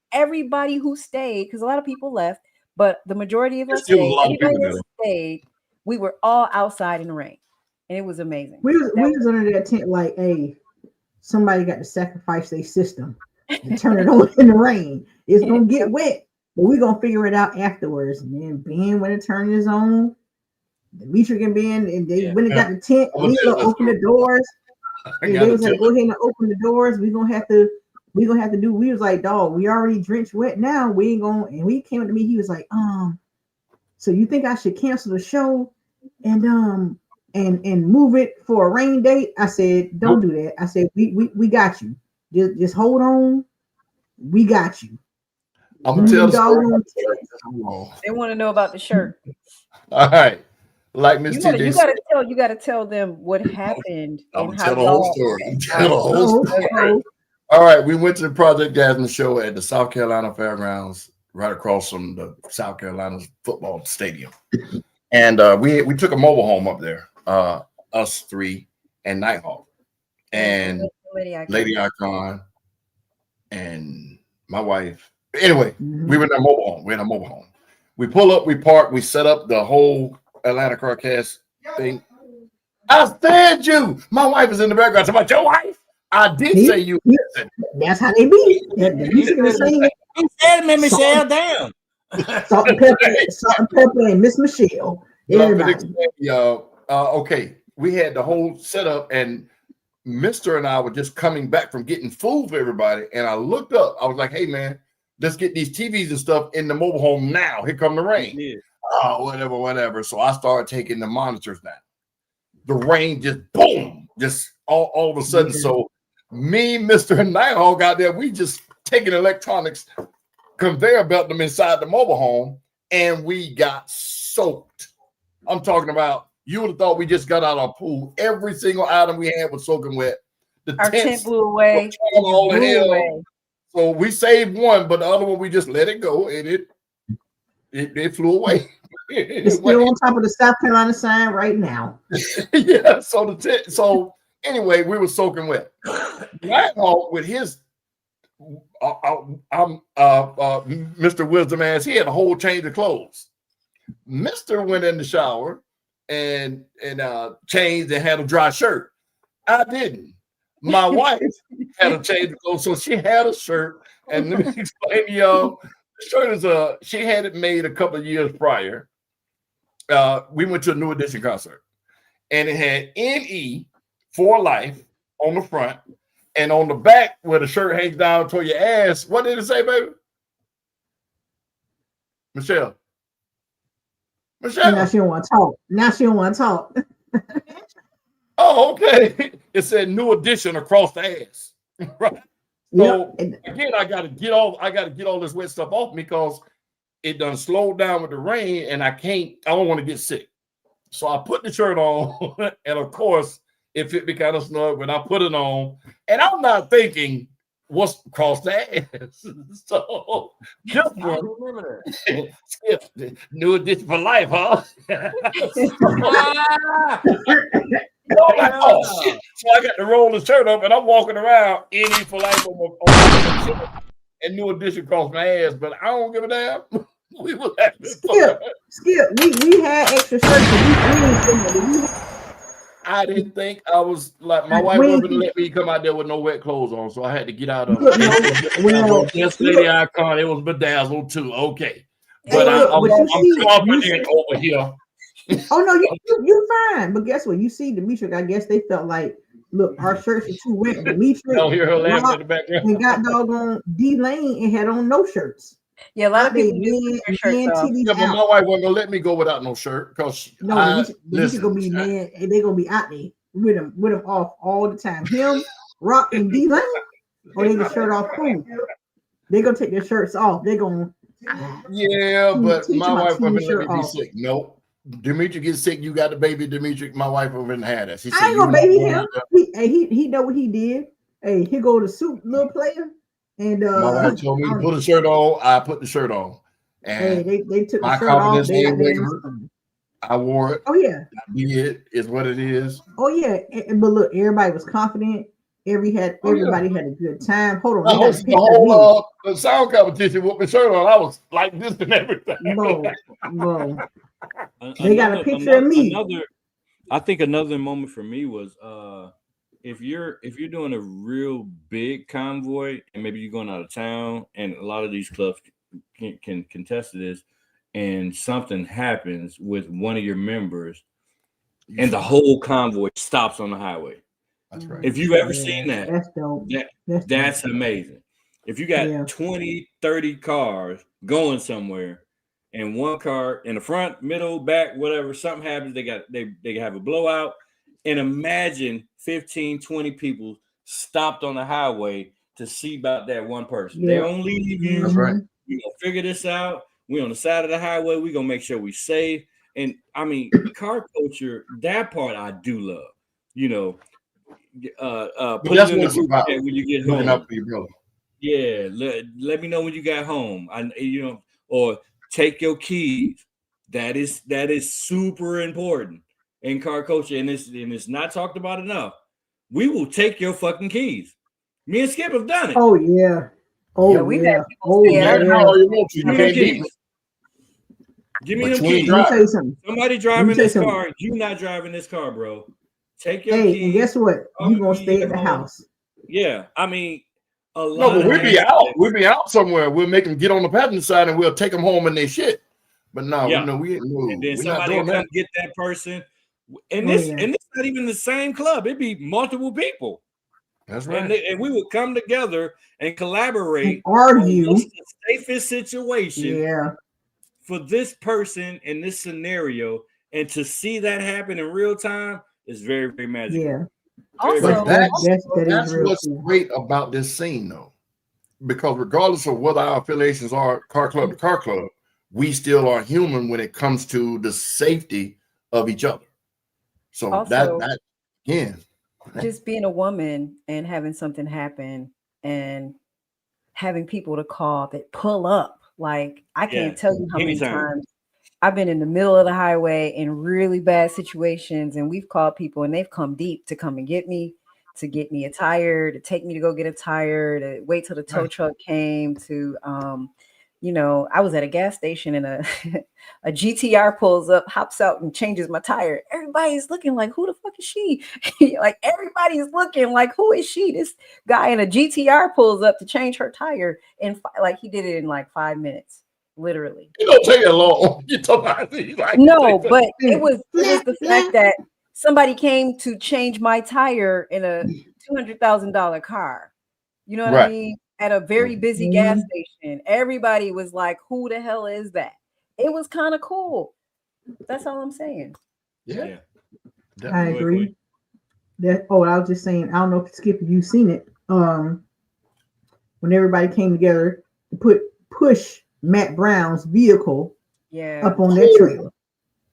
who stayed, because a lot of people left, but the majority of us stayed. We were all outside in the rain, and it was amazing. We was under that tent like, hey, somebody got to sacrifice their system and turn it on in the rain. It's gonna get wet, but we're gonna figure it out afterwards. And then Ben went to turn his on. Demetri and Ben, and they went and got the tent. We gonna open the doors. And they was like, go ahead and open the doors. We're gonna have to do. We was like, dog, we already drenched wet now. We ain't gonna. And he came up to me. He was like, so you think I should cancel the show and move it for a rain date? I said, don't do that. I said, we got you. Just hold on. We got you. I'm gonna tell the story. They want to know about the shirt. All right. Like Miss TJ, you gotta tell them what happened. I'm gonna tell the whole story. All right, we went to the Project Jasmine show at the South Carolina Fairgrounds, right across from the South Carolina football stadium. And we took a mobile home up there, us three and Nighthawk and Lady Icon and my wife. Anyway, we were in a mobile home. We're in a mobile home. We pull up, we park, we set up the whole Atlanta Carcast thing. I said you. My wife is in the background. Talking about your wife. I did say you. That's how they be. He said, Michelle, damn. Salt and pepper, and Miss Michelle. Everybody. Okay, we had the whole setup, and Mr. and I were just coming back from getting food for everybody, and I looked up. I was like, "Hey, man, let's get these TVs and stuff in the mobile home now. Here come the rain." Yeah. Oh, whatever. So I started taking the monitors down. The rain just boom, just all of a sudden. So me, Mr. and Nighthawk got there. We just taking electronics, conveyor belt them inside the mobile home, and we got soaked. I'm talking about, you would have thought we just got out of our pool. Every single item we had was soaking wet. Our tent blew away. All the hell. So we saved one, but the other one we just let it go, and it flew away. It's still on top of the South Carolina sign right now. Yeah. So anyway, we were soaking wet. Nighthawk with his Mr. Wisdom ass, he had a whole change of clothes. Mr. went in the shower and changed and had a dry shirt. I didn't. My wife had a change of clothes, so she had a shirt. And let me explain to y'all, the shirt is she had it made a couple of years prior. We went to a New Edition concert, and it had NE for life on the front, and on the back where the shirt hangs down toward your ass. What did it say, baby? Michelle. Now she don't want to talk. Oh, okay. It said New Edition across the ass. Right. So again, I gotta get all this wet stuff off me because it done slowed down with the rain, and I don't want to get sick. So I put the shirt on, and of course it fit me kind of snug when I put it on, and I'm not thinking what's across the ass. So just remember that. Skip, New Edition for life, huh? Oh shit! So I got to roll the shirt up, and I'm walking around NE for life on my shirt, and New Edition across my ass. But I don't give a damn. We was Skip. We had extra shirts. I didn't think I was like, my wife wasn't gonna let me come out there with no wet clothes on, so I had to get out of it. Yes, lady icon, it was bedazzled too. Okay, but I'm confident over here. Oh no, you're fine. But guess what? You see, Demetrius, I guess they felt like, look, our shirts are too wet. Demetrius, don't hear her laughing in the background. And got doggone D Lane and had on no shirts. Yeah, a lot of people do their shirts off. Yeah, but my wife wasn't gonna let me go without no shirt because this gonna be man, and they're gonna be out there with them off all the time. Him, Rock, and D Lane, or they the shirt off too. They're gonna take their shirts off. They're gonna but my wife wasn't let me be sick. Nope. Demetrius gets sick, you got the baby. Demetrius, my wife wouldn't had us. I ain't gonna baby him. He know what he did. Hey, here go the suit, little player. And my wife told me to put a shirt on. I put the shirt on. And they took my the shirt off. I wore it. Oh yeah. I did is what it is. Oh yeah. But look, everybody was confident. Everybody had a good time. Hold on. I hosted the whole sound competition with my shirt on. I was like this and everything. No. They got a picture of me. I think another moment for me was if you're doing a real big convoy and maybe you're going out of town, and a lot of these clubs can contest to this, and something happens with one of your members and the whole convoy stops on the highway. That's right. If you've ever seen that, that's dope. That's amazing. If you got 20, 30 cars going somewhere, and one car in the front, middle, back, whatever, something happens, they have a blowout. And imagine 15, 20 people stopped on the highway to see about that one person. They don't leave you. That's right. We're gonna figure this out. We're on the side of the highway. We're gonna make sure we're safe. And I mean, car culture, that part I do love. You know, put it in the group chat when you get home. Up for your brother. Yeah, let me know when you got home. Or take your keys. That is super important in car culture, and it's not talked about enough. We will take your fucking keys. Me and Skip have done it. Oh yeah. We've had people Give me them keys. Somebody driving this car. You not driving this car, bro. Take your keys. And guess what? You gonna stay at the house. Yeah, I mean, No, but we'll be out. We'll be out somewhere. We'll make them get on the passenger side and we'll take them home and they shit. But no, Yeah. we And then we're somebody not will doing come get that person. And this not even the same club. It'd be multiple people. That's right. And we would come together and collaborate, and argue. What's the safest situation Yeah. for this person in this scenario, and to see that happen in real time is very, very magical. Yeah. Also, that's real what's cool. great about this scene, though, because regardless of what our affiliations are, car club to car club, we still are human when it comes to the safety of each other. So also, that again, just being a woman and having something happen and having people to call that pull up. Like, I can't tell you how many times I've been in the middle of the highway in really bad situations, and we've called people and they've come deep to come and get me, to get me a tire, to take me to go get a tire, to wait till the tow truck came, to you know, I was at a gas station and a GTR pulls up, hops out and changes my tire. Everybody's looking like, who the fuck is she? Like, everybody's looking like, who is she? This guy in a GTR pulls up to change her tire, and like, he did it in like 5 minutes, literally. It don't take that long. You talk about it, like, no, but it was the fact that somebody came to change my tire in a $200,000 car. You know what I mean? At a very busy gas station. Everybody was like, who the hell is that? It was kind of cool. That's all I'm saying. Yeah. I agree. I was just saying, I don't know if Skip, if you've seen it. When everybody came together to push Matt Brown's vehicle up on that trailer.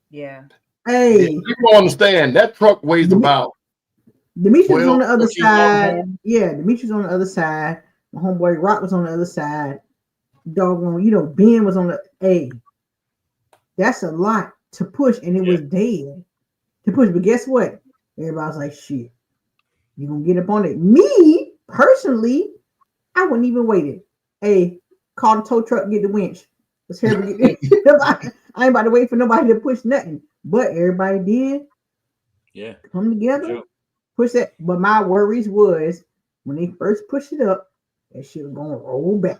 Yeah. Hey. You don't understand. That truck weighs about Demetrius on the other side. Yeah, Demetrius on the other side. My homeboy Rock was on the other side. Doggone, Ben was on the A. That's a lot to push, and it was dead to push. But guess what? Everybody's like, shit, you gonna get up on it. Me, personally, I wouldn't even wait it. Hey, call the tow truck, get the winch. Let's hear it. I ain't about to wait for nobody to push nothing. But everybody did. Yeah. Come together, push that. But my worries was when they first pushed it up, that shit was gonna roll back.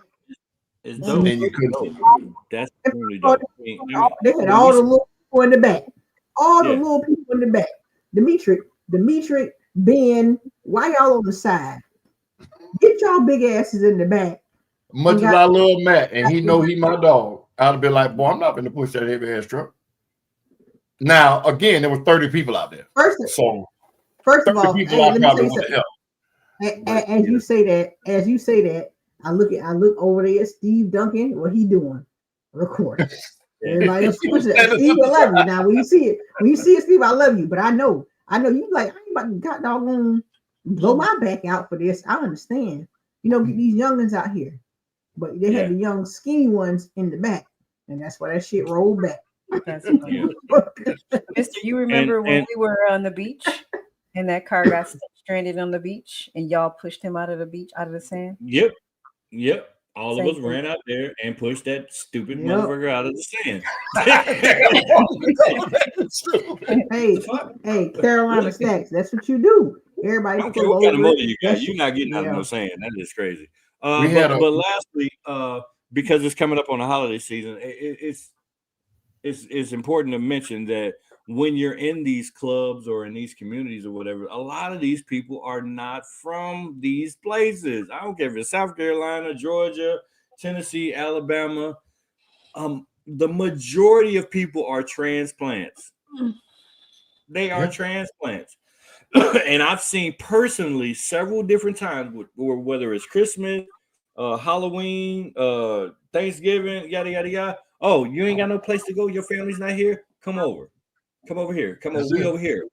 It's dope. And you couldn't. That's really dope. They had all the little people in the back. All the little people in the back. Dimitri, Ben, why y'all on the side? Get y'all big asses in the back. Much as I love Matt, and he know he my dog, I'd have been like, boy, I'm not going to push that heavy ass truck. Now, again, there were 30 people out there. First of all, let me say something. As you say that, I look over there at Steve Duncan. What he doing? Recording. Everybody else pushing it. Steve, I love you. Now when you see it, Steve, I love you. But I know you like, I ain't about to got doggone blow my back out for this. I understand. Get these youngins out here. But they had the young skinny ones in the back. And that's why that shit rolled back. That's funny. Mister, you remember when we were on the beach and that car got stranded on the beach and y'all pushed him out of the beach, out of the sand? Yep. All of us ran out there and pushed that stupid motherfucker out of the sand. hey, Carolina Stacks. That's what you do. Everybody, I don't care what kind of motor you got. You're not getting out of no sand. That is crazy. But lastly, because it's coming up on the holiday season, it's important to mention that when you're in these clubs or in these communities or whatever, a lot of these people are not from these places. I don't care if it's South Carolina, Georgia, Tennessee, Alabama. The majority of people are transplants. They are transplants. And I've seen personally several different times, whether it's Christmas, Halloween, Thanksgiving, yada, yada, yada. Oh, you ain't got no place to go. Your family's not here. Come over. Come over here. Come over. We over here.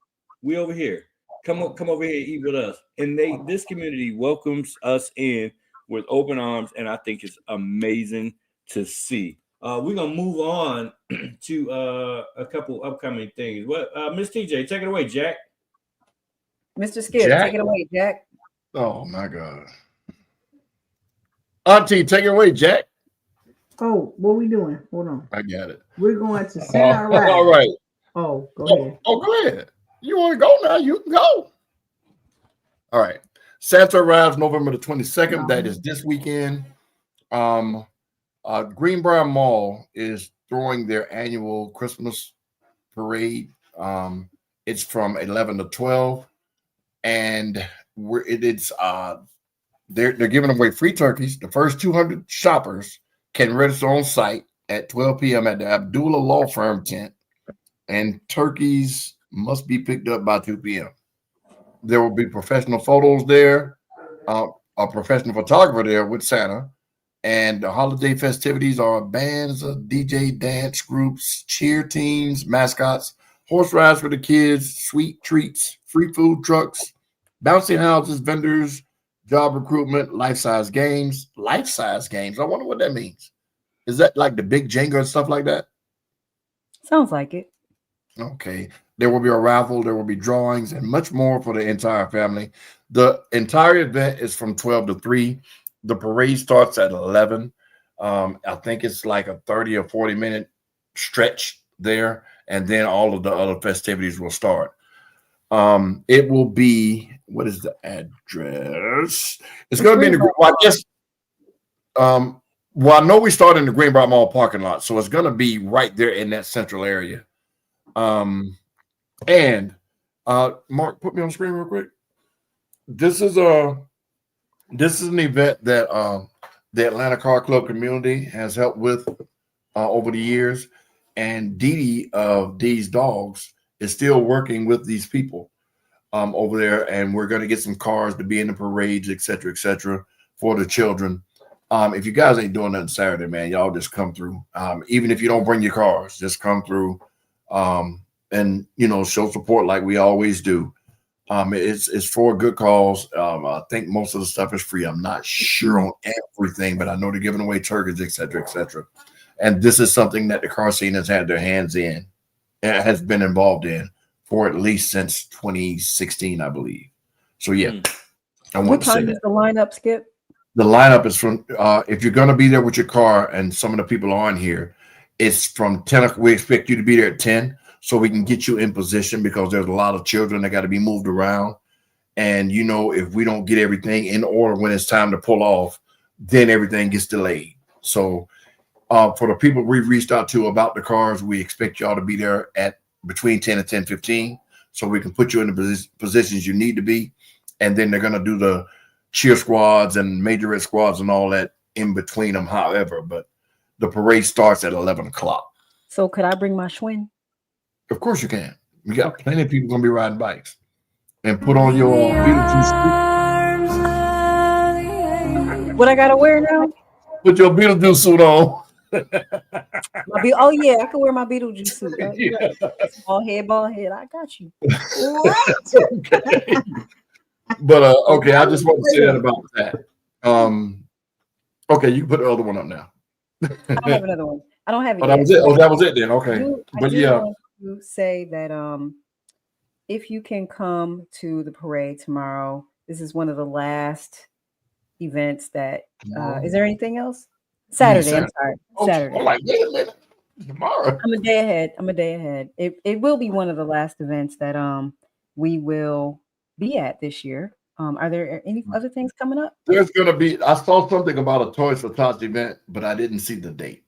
We over here. Come over here, eat with us. And this community welcomes us in with open arms, and I think it's amazing to see. We're gonna move on to a couple upcoming things. What, Miss TJ, take it away, Jack. Mr. Skip, take it away, Jack. Oh my God. Auntie, take it away, Jack. Oh, what are we doing? Hold on. I got it. We're going to send our ride. All right. Oh, go ahead. Oh, go ahead. You want to go now? You can go. All right. Santa arrives November the 22nd. That is this weekend. Greenbrier Mall is throwing their annual Christmas parade. It's from 11 to 12, and they're giving away free turkeys. The first 200 shoppers can register on site at 12 p.m. at the Abdullah Law Firm tent, and turkeys must be picked up by 2 p.m. There will be professional photos there, a professional photographer there with Santa, and the holiday festivities are bands, DJ dance groups, cheer teams, mascots, horse rides for the kids, sweet treats, free food trucks, bouncy houses, vendors, job recruitment, life-size games. Life-size games. I wonder what that means. Is that like the big Jenga and stuff like that? Sounds like it. Okay. There will be a raffle, there will be drawings, and much more for the entire family. The entire event is from 12 to 3. The parade starts at 11. I think it's like a 30 or 40-minute stretch there, and then all of the other festivities will start. It will be, what is the address? It's going to be in the, well, I guess, well, I know we start in the Greenbrier Mall parking lot, so it's going to be right there in that central area. And Mark, put me on the screen real quick. This is an event that the Atlanta Car Club community has helped with over the years, and Dee of Dee's Dogs is still working with these people over there, and we're going to get some cars to be in the parades, et cetera, for the children. If you guys ain't doing nothing Saturday, man, y'all just come through. Even if you don't bring your cars, just come through and, you know, show support like we always do. It's for a good cause. I think most of the stuff is free. I'm not sure on everything, but I know they're giving away turkeys, et cetera. And this is something that the car scene has had their hands in and has been involved in for at least since 2016, I believe. So, yeah. What time is the lineup, Skip? The lineup is from, if you're going to be there with your car, and some of the people are on here, it's from 10. We expect you to be there at 10 so we can get you in position, because there's a lot of children that got to be moved around. And, you know, if we don't get everything in order when it's time to pull off, then everything gets delayed. So for the people we've reached out to about the cars, we expect y'all to be there at between 10 and 10:15 so we can put you in the positions you need to be. And then they're going to do the cheer squads and majorette squads and all that in between them, however. But the parade starts at 11 o'clock. So could I bring my Schwinn? Of course you can. We got plenty of people going to be riding bikes. And put on your Beetlejuice suit. What I got to wear now? Put your Beetlejuice suit on. Oh, yeah, I can wear my Beetlejuice suit. Yeah. Bald head. I got you. Okay. But, okay, I just want to say that about that. Okay, you can put the other one up now. I don't have another one. I don't have it. Oh, that was it. Oh, that was it then. Okay. But yeah. Want to say that if you can come to the parade tomorrow, this is one of the last events that is there anything else? Saturday. I'm sorry. Saturday. I'm like, wait a minute. Tomorrow. I'm a day ahead. It will be one of the last events that we will be at this year. Are there any other things coming up? There's gonna be, I saw something about a Toys for Tots event, but I didn't see the date.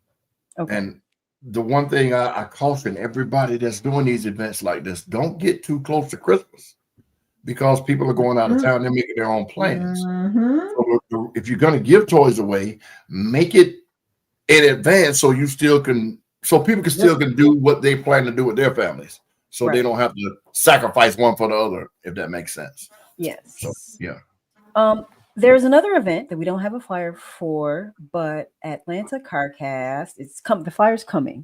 Okay. And the one thing I caution everybody that's doing these events like this, don't get too close to Christmas, because people are going out of town, they're making their own plans. So if you're going to give toys away, make it in advance so you still can, so people can still can do what they plan to do with their families. So they don't have to sacrifice one for the other, if that makes sense. Yes. So, yeah. There's another event that we don't have a flyer for, but Atlanta CarCast, the flyer's coming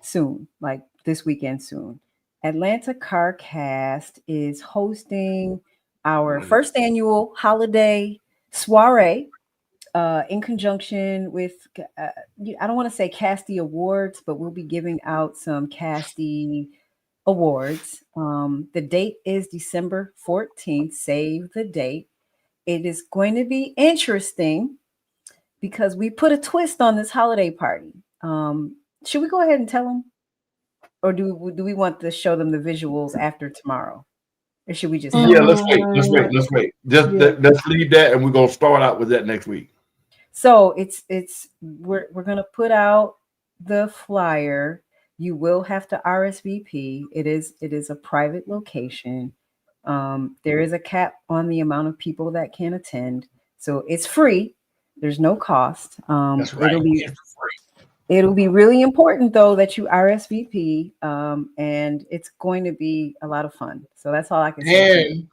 soon, like this weekend soon. Atlanta CarCast is hosting our first annual holiday soiree in conjunction with, I don't want to say Casty Awards, but we'll be giving out some Casty Awards. The date is December 14th. Save the date. It is going to be interesting because we put a twist on this holiday party. Should we go ahead and tell them? Or do we want to show them the visuals after tomorrow? or should we just? Yeah, let's wait. Let's leave that, and we're gonna start out with that next week. So we're gonna put out the flyer. You will have to RSVP. It is a private location. There is a cap on the amount of people that can attend, so it's free. There's no cost. That's right. It'll be really important though that you RSVP, and it's going to be a lot of fun. So that's all I can say.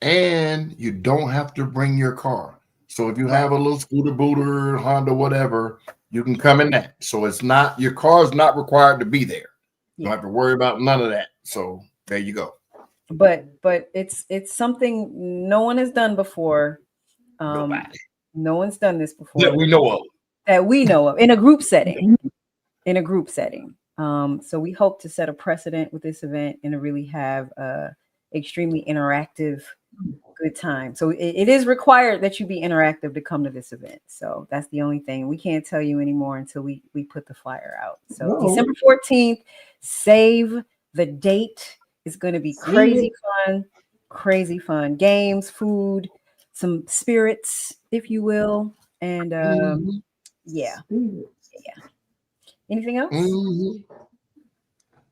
And you don't have to bring your car. So if you have a little scooter, booter, Honda, whatever, you can come in that. So it's not, your car is not required to be there. You don't have to worry about none of that. So there you go. But it's something no one has done before. No one's done this before. That we know of. That we know of in a group setting. So we hope to set a precedent with this event and to really have a extremely interactive good time. So it is required that you be interactive to come to this event. So that's the only thing. We can't tell you anymore until we put the flyer out. So December 14th, save the date. It's going to be crazy fun. Games, food, some spirits, if you will. And yeah. Anything else?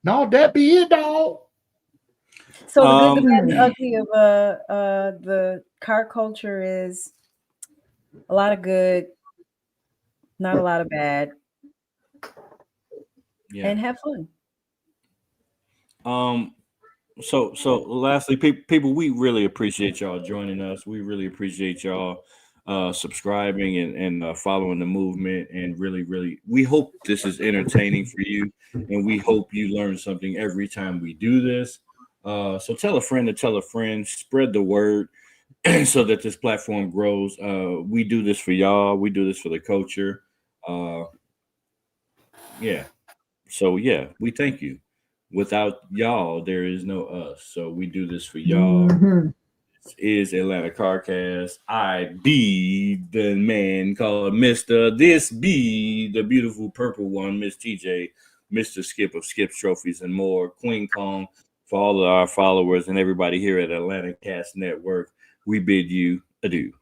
No, that be it, dog. So the good, the bad, the ugly of the car culture is a lot of good, not a lot of bad. Yeah. And have fun. So lastly, people, we really appreciate y'all joining us. We really appreciate y'all subscribing and following the movement, and really we hope this is entertaining for you, and we hope you learn something every time we do this. So tell a friend to tell a friend, spread the word so that this platform grows. We do this for y'all. We do this for the culture. So we thank you. Without y'all, there is no us. So we do this for y'all. This is Atlanta Carcast. I be the man called Mr. This be the beautiful purple one, Miss TJ, Mr. Skip of Skip's Trophies and more, Queen Kong. For all of our followers and everybody here at Atlanta Cast Network, we bid you adieu.